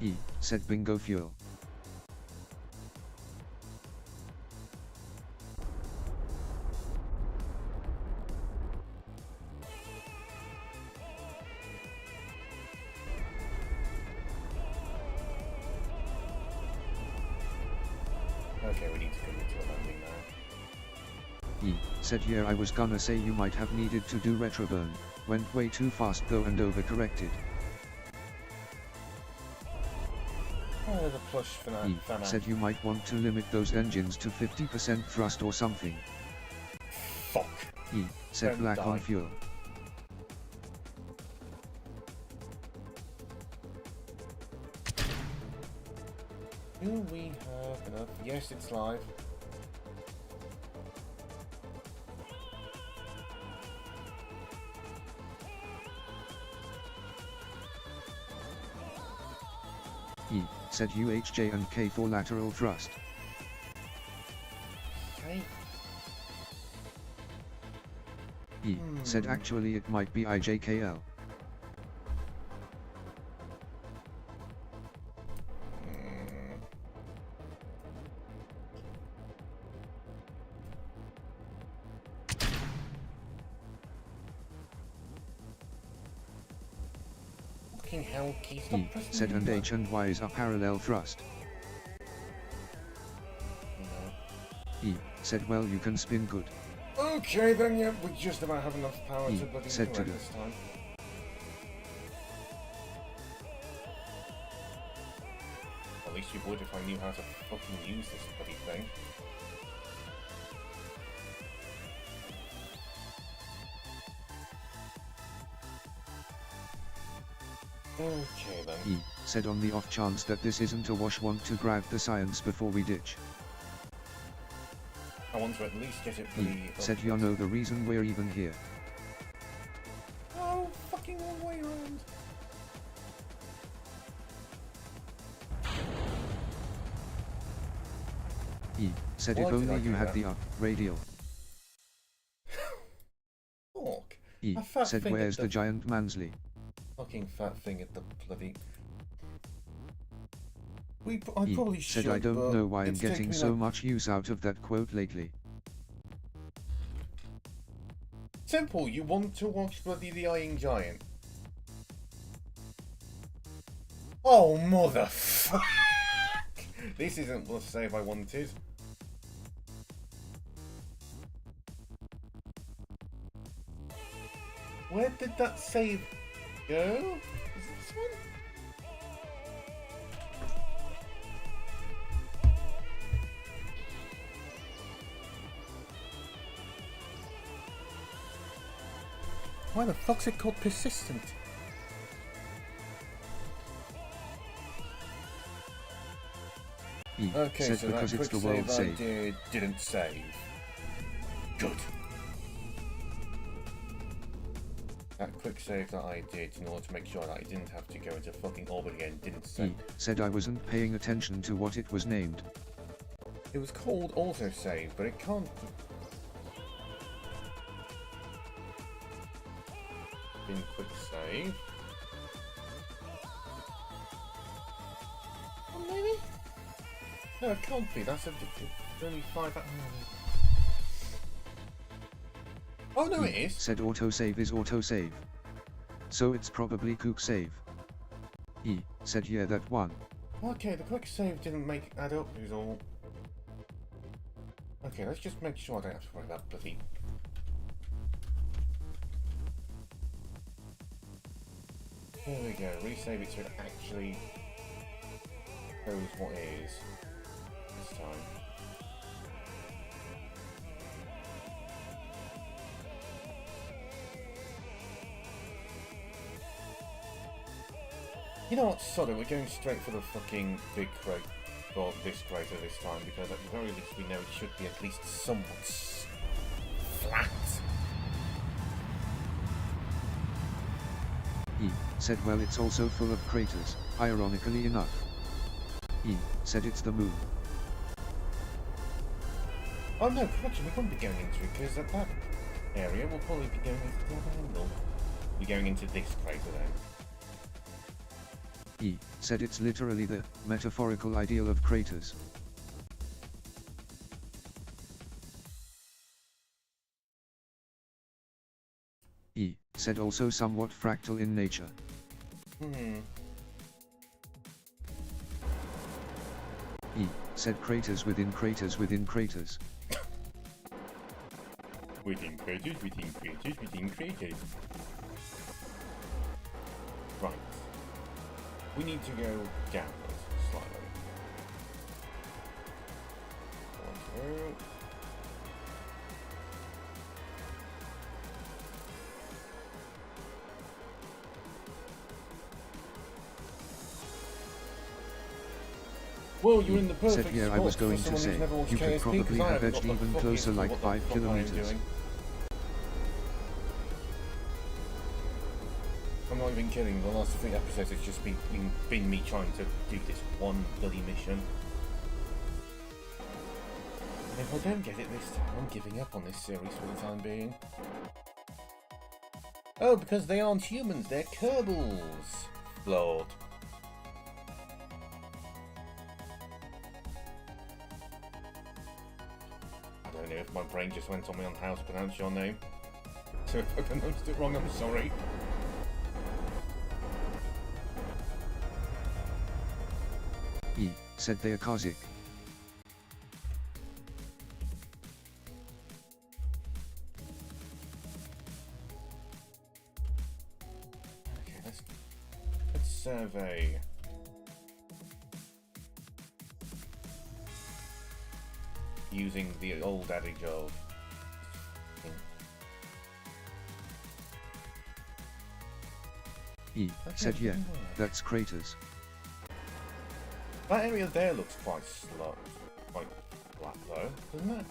E said bingo fuel. said yeah, I was gonna say you might have needed to do retroburn, went way too fast though and overcorrected.
Oh, the plush for that.
E said you might want to limit those engines to 50% thrust or something.
Fuck.
E said
Don't
black
die.
on fuel.
Do we have enough? Yes, it's live.
E said UHJ and K for lateral thrust.
Okay.
E said actually it might be IJKL.
Fucking hell, Key, stop
E
pressing
said
the
and
button.
H and Y's are parallel thrust.
No.
E said well you can spin good.
Okay then, yeah, we just about have enough power
E
to bloody
said
correct
to do.
this time. At least you would if I knew how to fucking use this bloody thing. Okay then.
E said on the off chance that this isn't a wash, want to grab the science before we ditch.
I want to at least get it
E
bloody
said you know the reason we're even here.
Oh, fucking one way around.
E said
Why
if
did
only
I
you
do
had
that?
the radial.
Fuck.
E
A fat
said
thing at
where's
the-
the giant Mansley.
Fucking fat thing at the bloody... I
E
probably
said
should,
I don't
but
know why I'm
it's taken
getting
me
so
like...
much use out of that quote lately.
Simple, you want to watch bloody The Iron Giant. Oh, motherfuck! This isn't the save I wanted. Where did that save go? Is it this one? Why the fuck's it called persistent?
E
Okay,
said
so
because
that
it's
quick
the world
save I
save.
didn't save. Good. That quick save that I did in order to make sure that I didn't have to go into fucking orbit again didn't
E
save.
said I wasn't paying attention to what it was named.
It was called autosave, but it can't... In quick save. Oh, maybe? No, it can't be. That's only 5... Oh, no, it is.
Said autosave is autosave. So it's probably kook save. E said yeah that one.
Okay, the quick save didn't add up, is all. Okay, let's just make sure I don't have to worry about bloody... There we go, resave it so it actually shows what it is this time. You know what, sod it, we're going straight for the fucking big crate, or this crater this time, because at the very least we know it should be at least somewhat flat.
E said well it's also full of craters, ironically enough. E said it's the moon.
Oh no, correction, we won't be going into it, because at that area we'll probably be going into the other angle. We're going into this crater then.
E said it's literally the metaphorical ideal of craters. E said also somewhat fractal in nature. E said craters within craters within craters.
Within creatures, within creatures, within creatures. Right. We need to go downwards slightly. One through. Well, you're in the perfect
said, yeah,
spot
I was going
for
to
someone
say,
who's never watched
you could
KSP,
probably
'cause I
have
haven't
edged
got the
even
fucking
closer,
clue
like
what the
5
fuck I am
kilometers.
doing. I'm not even kidding, the last 3 episodes has just been me trying to do this one bloody mission. And if I don't get it this time, I'm giving up on this series for the time being. Oh, because they aren't humans, they're Kerbals! Lord. I don't know if my brain just went on me on how to pronounce your name. So if I pronounced it wrong, I'm sorry.
He said they are Kazik.
Okay, let's survey. Using the old adage of
He said, yeah, that's craters.
that area there looks quite slow, quite flat though, doesn't it?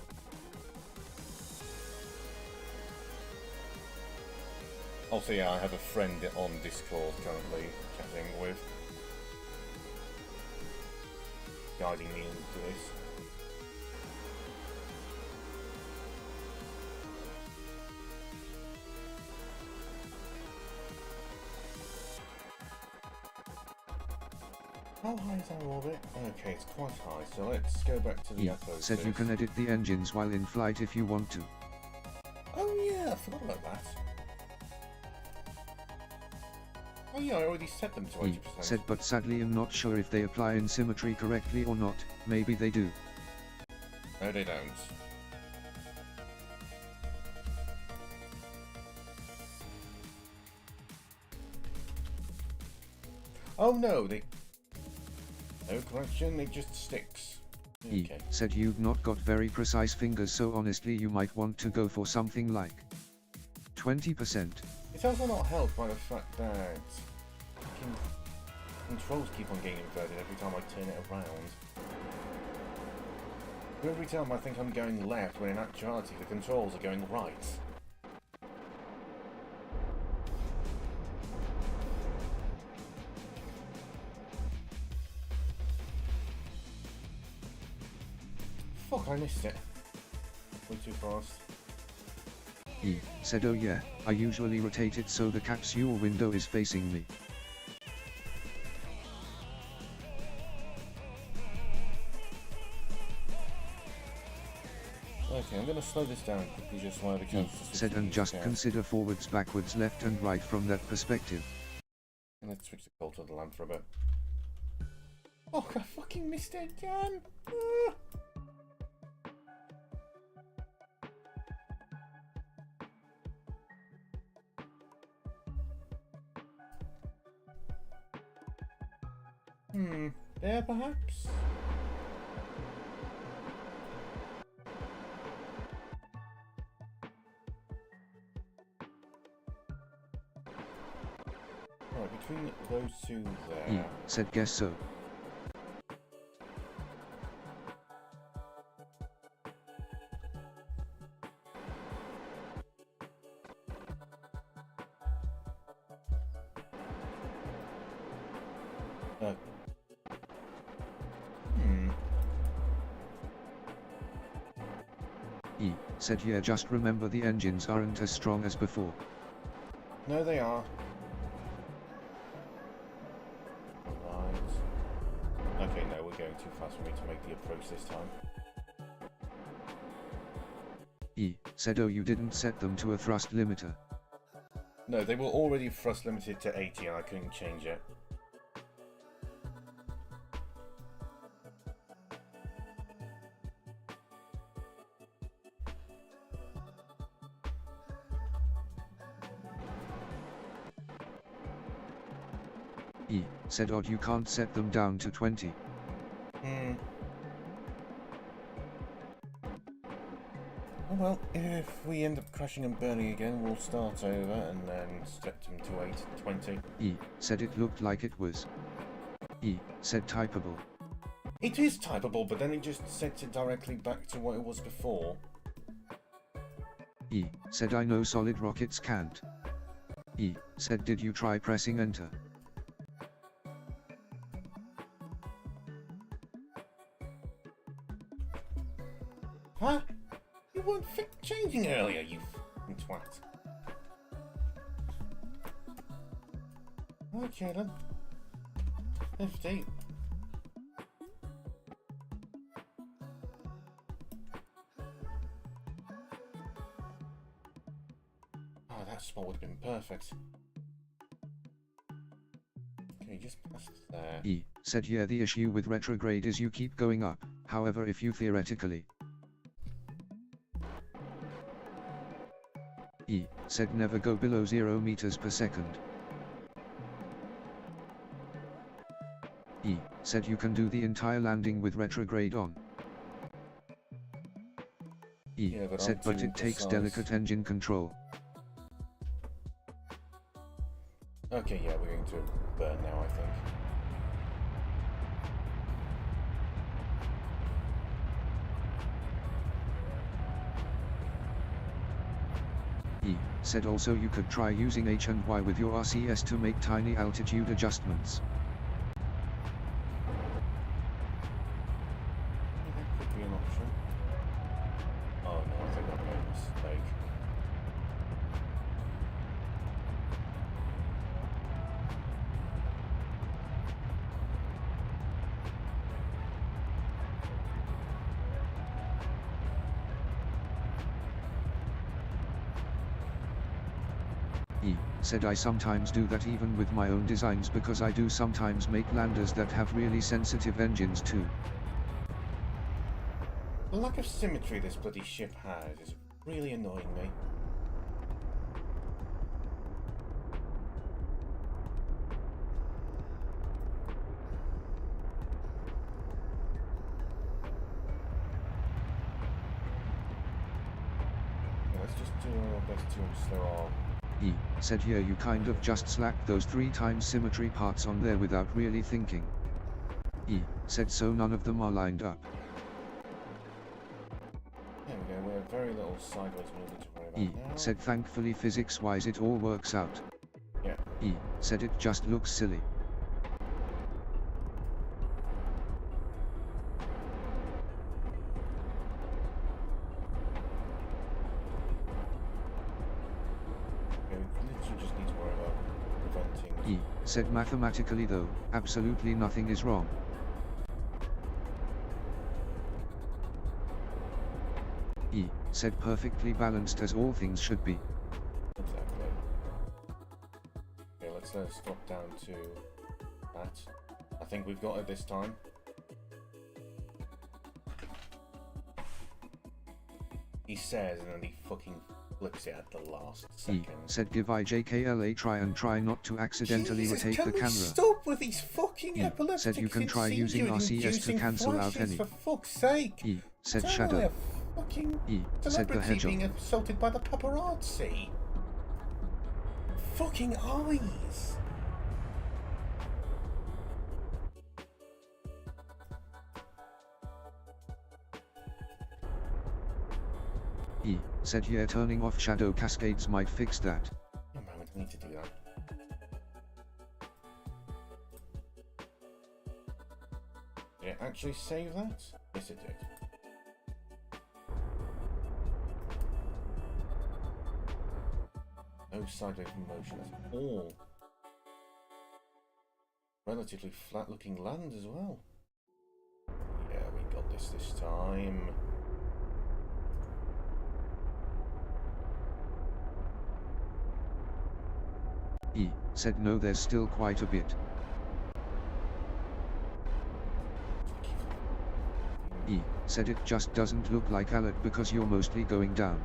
Also, yeah, I have a friend on Discord currently chatting with, guiding me into this. How high is our orbit? Okay, it's quite high, so let's go back to the
He
upper.
said you can edit the engines while in flight if you want to.
Oh yeah, I forgot about that. Oh yeah, I already set them to 80%.
He said, but sadly I'm not sure if they apply in symmetry correctly or not. Maybe they do.
No, they don't. Oh no, no correction, it just sticks.
He
Okay.
said you've not got very precise fingers, so honestly you might want to go for something like 20%.
It's also not helped by the fact that fucking controls keep on getting inverted every time I turn it around. Every time I think I'm going left, when in actuality the controls are going right. Fuck, I missed it. Went too fast.
He said, oh yeah, I usually rotate it so the capsule window is facing me.
Okay, I'm gonna slow this down quickly just so I have a
He
chance to
said, and just consider forwards, backwards, left and right from that perspective.
Let's switch the color of the lamp for a bit. Oh, I fucking missed it again! Ah. There perhaps? Right, between those two
He
there.
said, guess so. He said, yeah, just remember the engines aren't as strong as before.
No, they are. Right. Okay, no, we're going too fast for me to make the approach this time.
He said, oh, you didn't set them to a thrust limiter.
No, they were already thrust limited to 80 and I couldn't change it.
E said odd you can't set them down to 20.
Oh well, if we end up crashing and burning again, we'll start over and then set them to 8, 20.
E said it looked like it was. E said typable.
It is typable, but then it just sets it directly back to what it was before.
E said I know solid rockets can't. E said did you try pressing enter?
Huh? You weren't changing earlier, you f***ing twat. Okay then. 50. Oh, that spot would have been perfect. Okay, just past there.
E said yeah, the issue with retrograde is you keep going up, however if you theoretically. E said never go below 0 meters per second. E said you can do the entire landing with retrograde on. E
Yeah, but
said
I'm
but
too
it takes
precise.
delicate engine control.
Okay, yeah, we're going to burn now, I think.
E said also you could try using H and Y with your RCS to make tiny altitude adjustments.
That could be an option. Oh no, I think I made a mistake.
E said I sometimes do that even with my own designs because I do sometimes make landers that have really sensitive engines too.
The lack of symmetry this bloody ship has is really annoying me. Let's just do our best to slow our...
E said here you kind of just slacked those 3 times symmetry parts on there without really thinking. E said so none of them are lined up.
There we go, we're very little sideways movement to worry about
E
now.
said thankfully physics wise it all works out.
Yeah.
E said it just looks silly.
Okay, we literally just need to worry about preventing...
E said mathematically though, absolutely nothing is wrong. E said perfectly balanced as all things should be.
Exactly. Okay, let's drop down to that. I think we've got it this time. He says and then he fucking flips it at the last
E
second.
said give IJKL a try and try not to accidentally
Jesus,
rotate
can
the
we
camera.
stop with these fucking
E
epileptic
said you can try using
seizure
RCS to
inducing
cancel out
flashes,
any.
for fuck's sake!
E said
Sound
shadow.
like a fucking
E said the
celebrity
hedgehog.
being assaulted by the paparazzi. Fucking eyes!
E said yeah, turning off shadow cascades might fix that.
A moment, I need to do that. Did it actually save that? Yes, it did. No sideways motion at all. Relatively flat looking land as well. Yeah, we got this time.
E said no, there's still quite a bit. E said it just doesn't look like alert because you're mostly going down.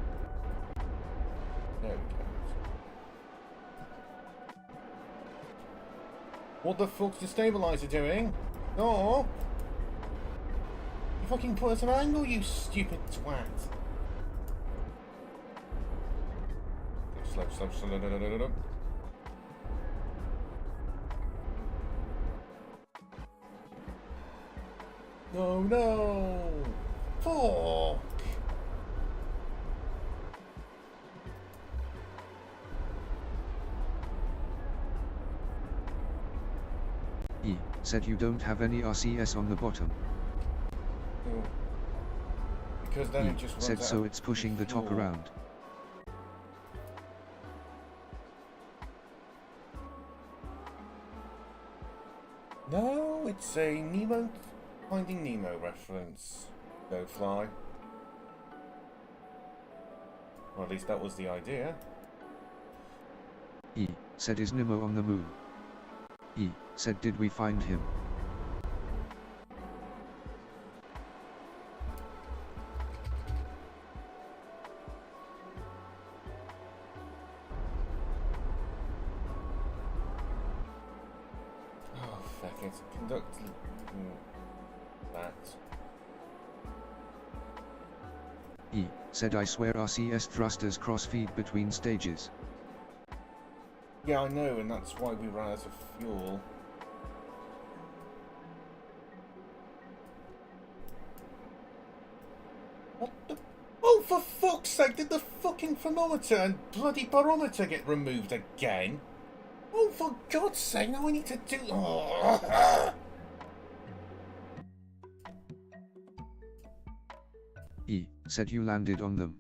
There we go. What the fuck's the stabilizer doing? No! You fucking put us an angle, you stupid twat! Slow, slow, slow, no, no, no, no, no. No, no! Fuck!
E said you don't have any RCS on the bottom.
Oh. Because then
E
it just runs
said
out
so
of
it's pushing the top
fuel.
around.
No, it's a Nemo, Finding Nemo reference. Go fly. Or at least that was the idea.
E said is Nemo on the moon? E said did we find him?
Oh, fuck it. Conduct that.
E said I swear RCS thrusters cross-feed between stages.
Yeah, I know, and that's why we ran out of fuel. What the? Oh, for fuck's sake, did the fucking thermometer and bloody barometer get removed again? Oh, for God's sake, now I need to do... Oh.
E said you landed on them.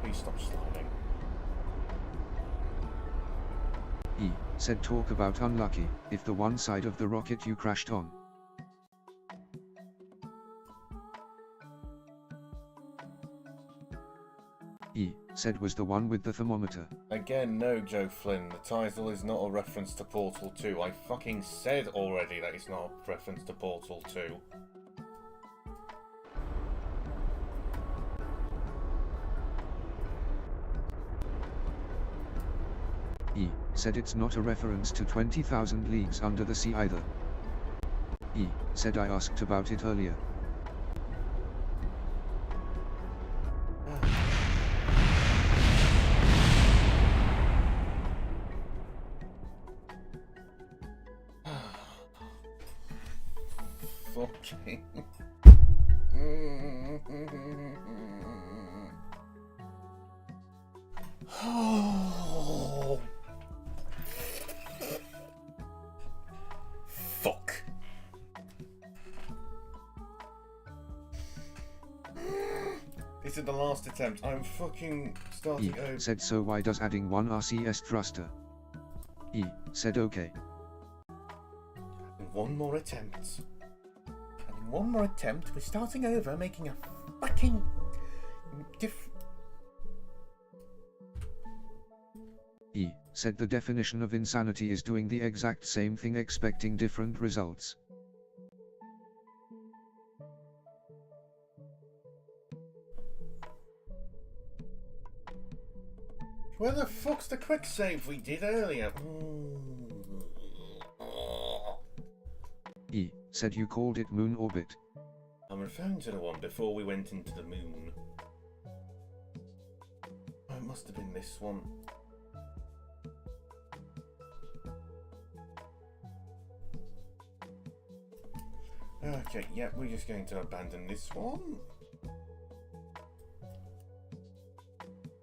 Please stop sliding.
E said talk about unlucky, if the one side of the rocket you crashed on. E said was the one with the thermometer.
Again, no, Joe Flynn. The title is not a reference to Portal 2. I fucking said already that it's not a reference to Portal 2.
E said it's not a reference to 20,000 Leagues Under the Sea either. E said I asked about it earlier.
Fucking... Oh. Fuck. This is the last attempt. I'm fucking starting
E
over.
said so why does adding one RCS thruster? E said okay.
One more attempt. And one more attempt, we're starting over, making a fucking
E said the definition of insanity is doing the exact same thing expecting different results.
Where the fuck's the quick save we did earlier?
E said you called it moon orbit.
I'm referring to the one before we went into the moon. Oh, it must have been this one. Okay, yeah, we're just going to abandon this one.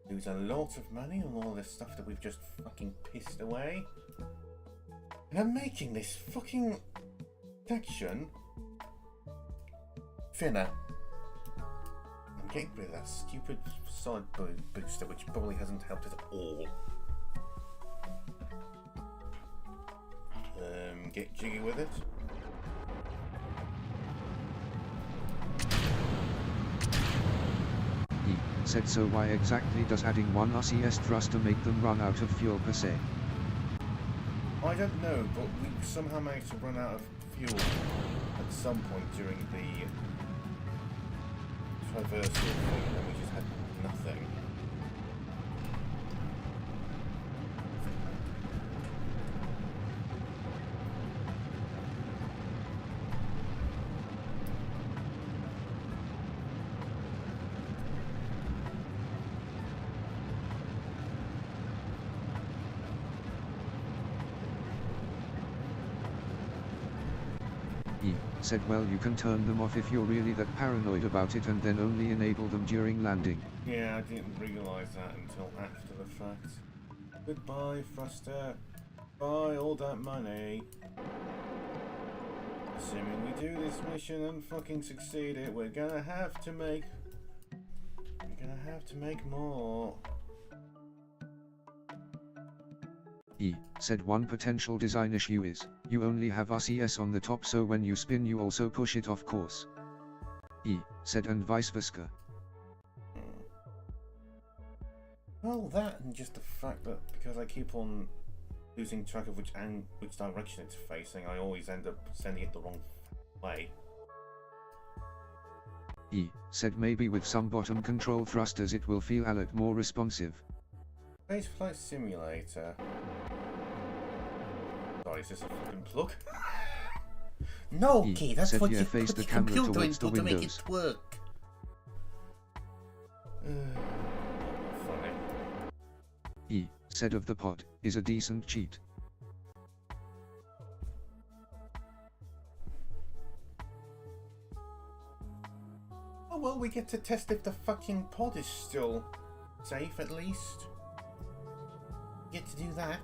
Lose a lot of money on all this stuff that we've just fucking pissed away. And I'm making this fucking section thinner. I'm getting rid of that stupid side booster, which probably hasn't helped at all. Get jiggy with it.
E said so why exactly does adding one RCS thruster make them run out of fuel per se?
I don't know, but we somehow managed to run out of fuel at some point during the traversal thing, and we just had nothing.
He said well you can turn them off if you're really that paranoid about it and then only enable them during landing.
Yeah, I didn't realise that until after the fact. Goodbye, thruster. Buy all that money. Assuming we do this mission and fucking succeed it, we're gonna have to make more.
He said one potential design issue is, you only have RCS on the top so when you spin you also push it off course. He said and vice versa.
Well, that and just the fact that because I keep on losing track of which direction it's facing, I always end up sending it the wrong way.
He said maybe with some bottom control thrusters it will feel a lot more responsive.
Spaceflight Simulator. Sorry, is this a fucking plug? No,
He
key, that's
said
what
yeah,
you
face
put
the
the
camera
computer
towards the
into to make
windows.
it work. Funny.
He said of the pod is a decent cheat.
Oh well, we get to test if the fucking pod is still safe at least. Get to do that.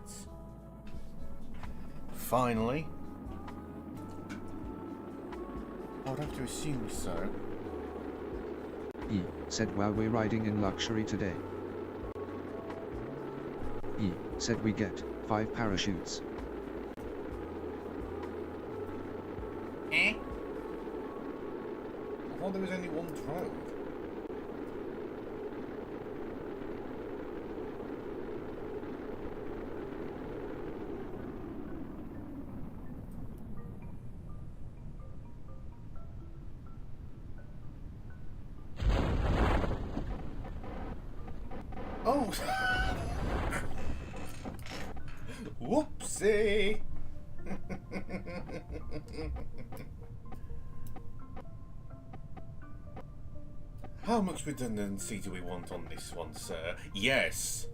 Finally. I would have to assume so.
He said while we're riding in luxury today. He said we get 5 parachutes.
Eh? I thought there was only one drogue. Oh! Whoopsie! How much redundancy do we want on this one, sir? Yes!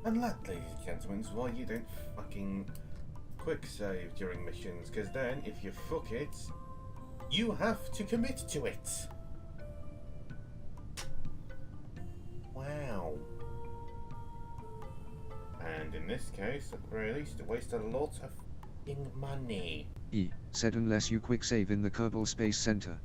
And that, ladies and gentlemen, is why you don't fucking quick save during missions, because then, if you fuck it, you have to commit to it. Wow. And in this case, at the very least, it wasted a lot of fucking money.
He said unless you quick save in the Kerbal Space Center.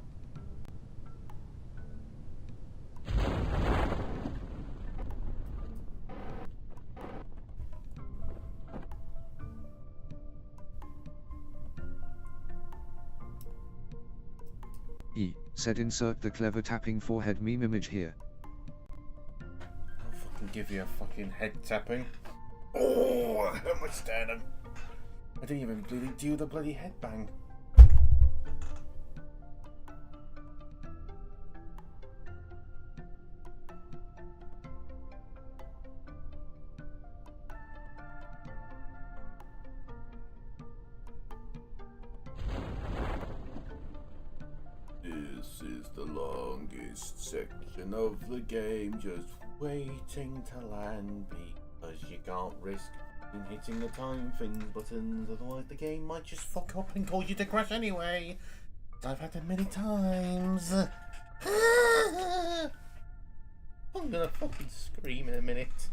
He said insert the clever tapping forehead meme image here.
I'll fucking give you a fucking head tapping. Oh, that hurt my sternum. I didn't even really do the bloody headbang. This is the longest section of the game, just waiting to land because you can't risk hitting the time thing buttons, otherwise the game might just fuck up and cause you to crash anyway. I've had it many times. I'm gonna fucking scream in a minute.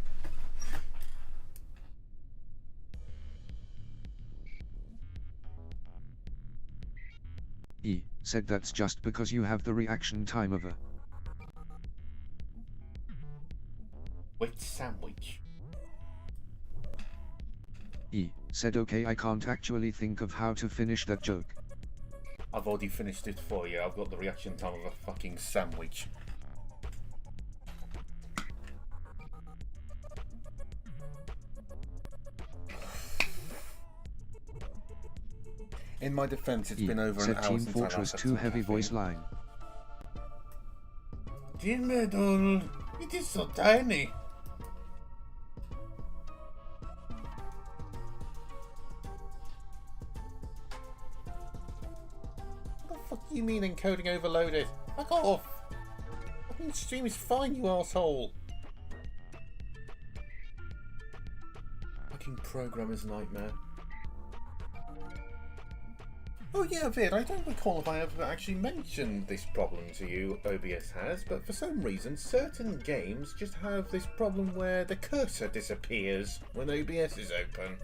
He said that's just because you have the reaction time of a
Wait, sandwich.
E said okay, I can't actually think of how to finish that joke.
I've already finished it for you. I've got the reaction time of a fucking sandwich. In my defense, it's been over an hour
Team
since
Fortress
I last
2 heavy voice line.
Metal, it is so tiny. What the fuck do you mean encoding overloaded? Fuck off! Fucking stream is fine, you asshole. Fucking programmer's nightmare. Oh yeah, Vid, I don't recall if I ever actually mentioned this problem to you, OBS has, but for some reason certain games just have this problem where the cursor disappears when OBS is open.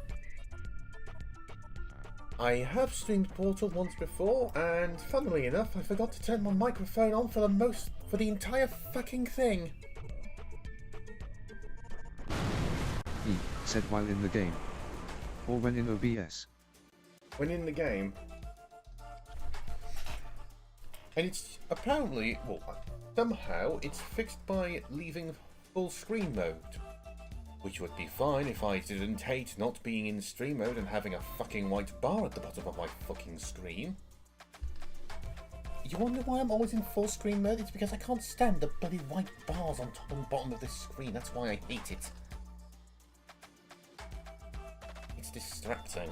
I have streamed Portal once before, and funnily enough, I forgot to turn my microphone on for the entire fucking thing.
E said while in the game. Or when in OBS.
When in the game. And it's apparently, well, somehow it's fixed by leaving full screen mode. Which would be fine if I didn't hate not being in stream mode and having a fucking white bar at the bottom of my fucking screen. You wonder why I'm always in full screen mode? It's because I can't stand the bloody white bars on top and bottom of this screen. That's why I hate it. It's distracting.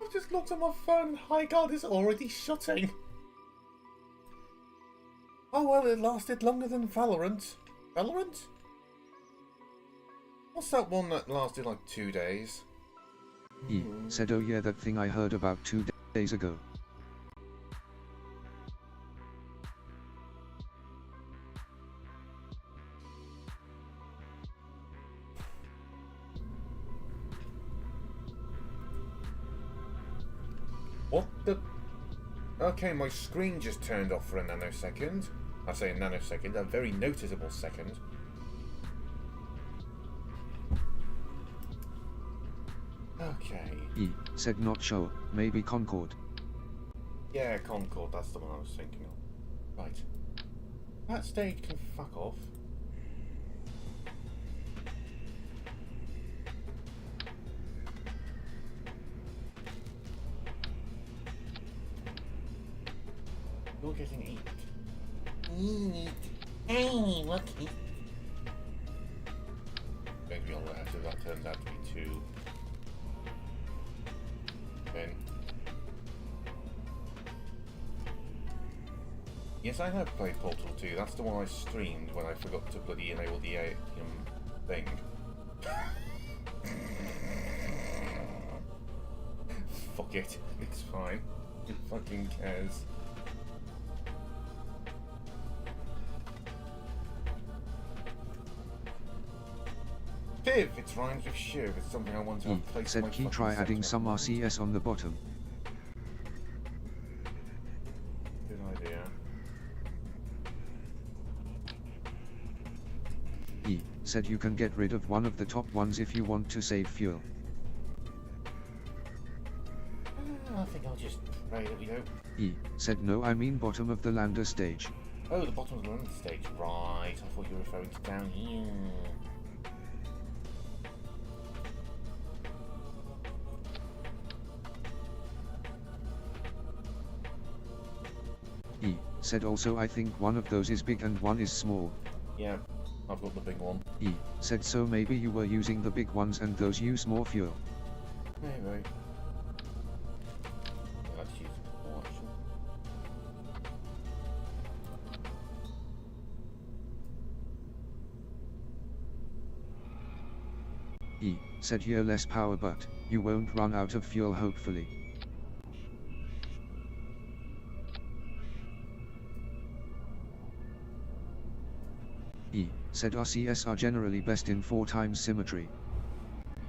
I've just looked at my phone and hi God, it's already shutting. Oh well, it lasted longer than Valorant. Valorant? What's that one that lasted like 2 days?
E said oh yeah, that thing I heard about 2 days ago.
What the... Okay, my screen just turned off for a nanosecond. I say a nanosecond, a very noticeable second. Okay.
E said not sure, maybe Concord.
Yeah, Concord, that's the one I was thinking of. Right. That stage can fuck off. You're getting eat. Hey, lucky. Maybe I'll have to, that turns out to be 2. Then. Yes, I have played Portal 2. That's the one I streamed when I forgot to bloody enable the thing. Fuck it. It's fine. Who fucking cares? Viv, it's rhymes with shiv. It's something I want to have placed
Said
my
key
fucking
try adding
sex
some
on.
RCS on the bottom.
Good idea.
E said you can get rid of one of the top ones if you want to save fuel.
I think I'll just pray that we don't.
E said no, I mean bottom of the lander stage.
Oh, the bottom of the run stage. Right. I thought you were referring to down here.
E said also I think one of those is big and one is small.
Yeah, I've got the big one.
E said so maybe you were using the big ones and those use more fuel.
Maybe. Let's use more actually.
E said here less power but you won't run out of fuel hopefully. E said RCS are generally best in 4 times symmetry.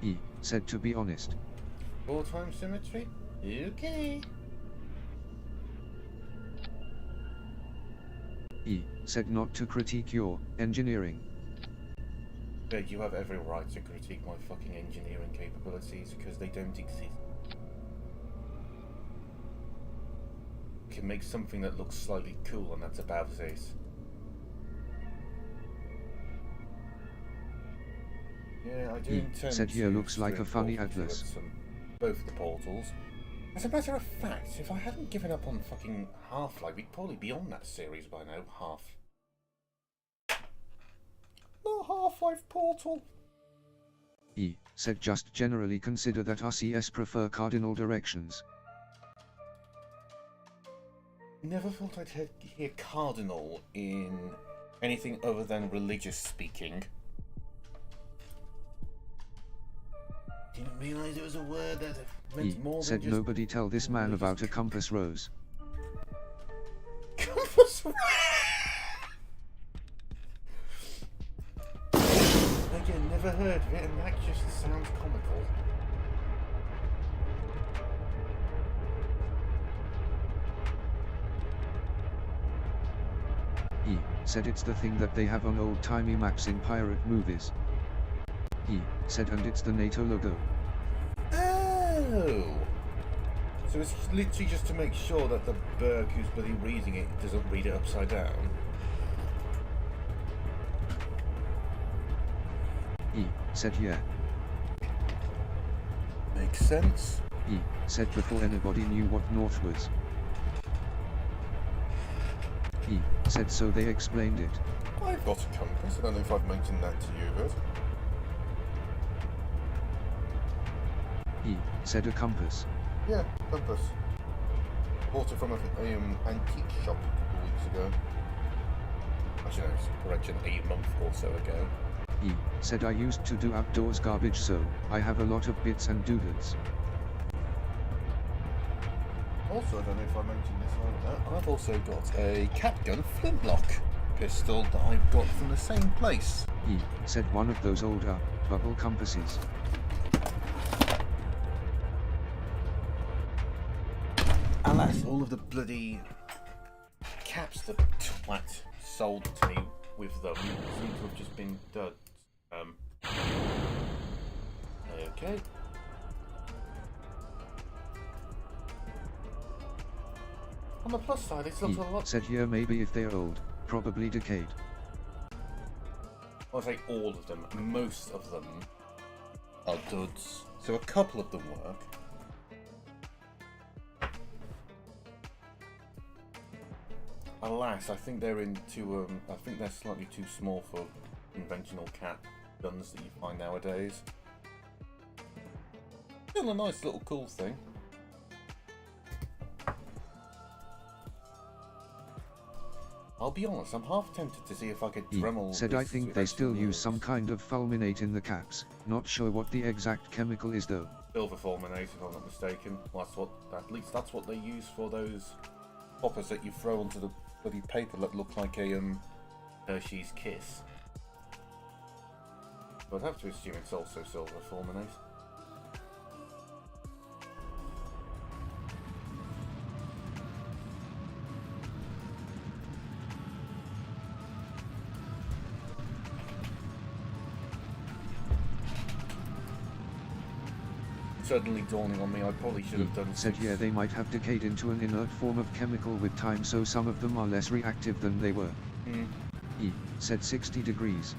E said to be honest.
4 times symmetry? Okay.
E said not to critique your engineering.
Yeah, you have every right to critique my fucking engineering capabilities because they don't exist. You can make something that looks slightly cool, and that's about it. Yeah, I do intend
said here
to
looks like a funny atlas.
Both the portals. As a matter of fact, if I hadn't given up on fucking Half-Life, we'd probably be on that series by now. Not Half-Life Portal.
E said just generally consider that RCS prefer cardinal directions.
Never thought I'd hear cardinal in anything other than religious speaking. Didn't realise it was a word that meant more
said
than just...
nobody tell this man about a compass rose.
Compass rose? Again, never heard of it, and that just sounds comical.
E said it's the thing that they have on old-timey maps in pirate movies. E said and it's the NATO logo.
Oh! So it's literally just to make sure that the Berg who's bloody reading it doesn't read it upside down.
E said yeah.
Makes sense.
E said before anybody knew what north was. E said so they explained it.
I've got a compass. I don't know if I've mentioned that to you, but...
E said a compass.
Yeah, compass. Bought it from an antique shop a couple of weeks ago. Actually, no, it's correction, a month or so ago.
E said I used to do outdoors garbage, so I have a lot of bits and doodles.
Also, I don't know if I mentioned this or not, I've also got a Capgun flintlock pistol that I've got from the same place.
E said one of those older bubble compasses.
Alas, all of the bloody caps that twat sold to me with them seem to have just been duds. Okay. On the plus side, it looks a lot...
said here maybe if they're old, probably decayed.
I'll say all of them. Most of them are duds. So a couple of them work. Alas, I think they're into I think they're slightly too small for conventional cap guns that you find nowadays. Still a nice little cool thing. I'll be honest, I'm half tempted to see if I could Dremel.
Said I think they still use some kind of fulminate in the caps. Not sure what the exact chemical is though.
Silver fulminate, if I'm not mistaken. That's what, at least that's what they use for those poppers that you throw onto the bloody paper that look like a Hershey's Kiss. But I'd have to assume it's also silver fulminate. Suddenly dawning on me, I probably should have done.
Said yeah, they might have decayed into an inert form of chemical with time, so some of them are less reactive than they were. E said 60 degrees.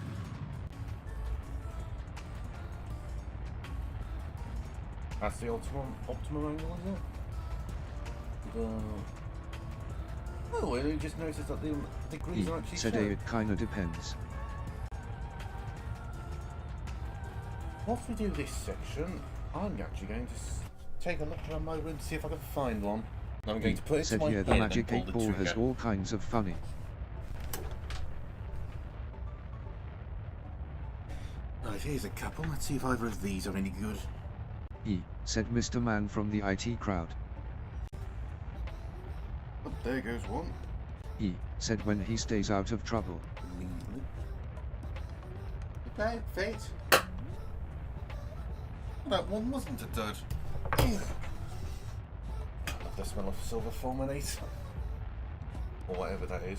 That's the optimum angle, is it? Oh, I just noticed that the degrees are actually
said
shown.
it kinda depends.
Once we do this section, I'm actually going to take a look around my room to see if I can find one. I'm going to put it to my head
the magic
and
8
pull
ball
the
has
trigger.
all kinds of funny.
Right, here's a couple. Let's see if either of these are any good.
E said Mr. Man from the IT crowd.
Oh, there goes one.
E said when he stays out of trouble.
Okay, fate. That one wasn't a dud. I love the smell of silver fulminate. Or whatever that is.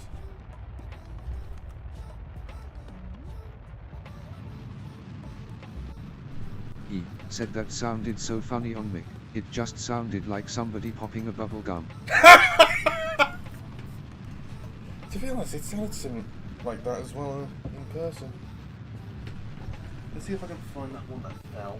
He said that sounded so funny on mic, it just sounded like somebody popping a bubble gum.
To be honest, it sounded like that as well in person. Let's see if I can find that one that fell.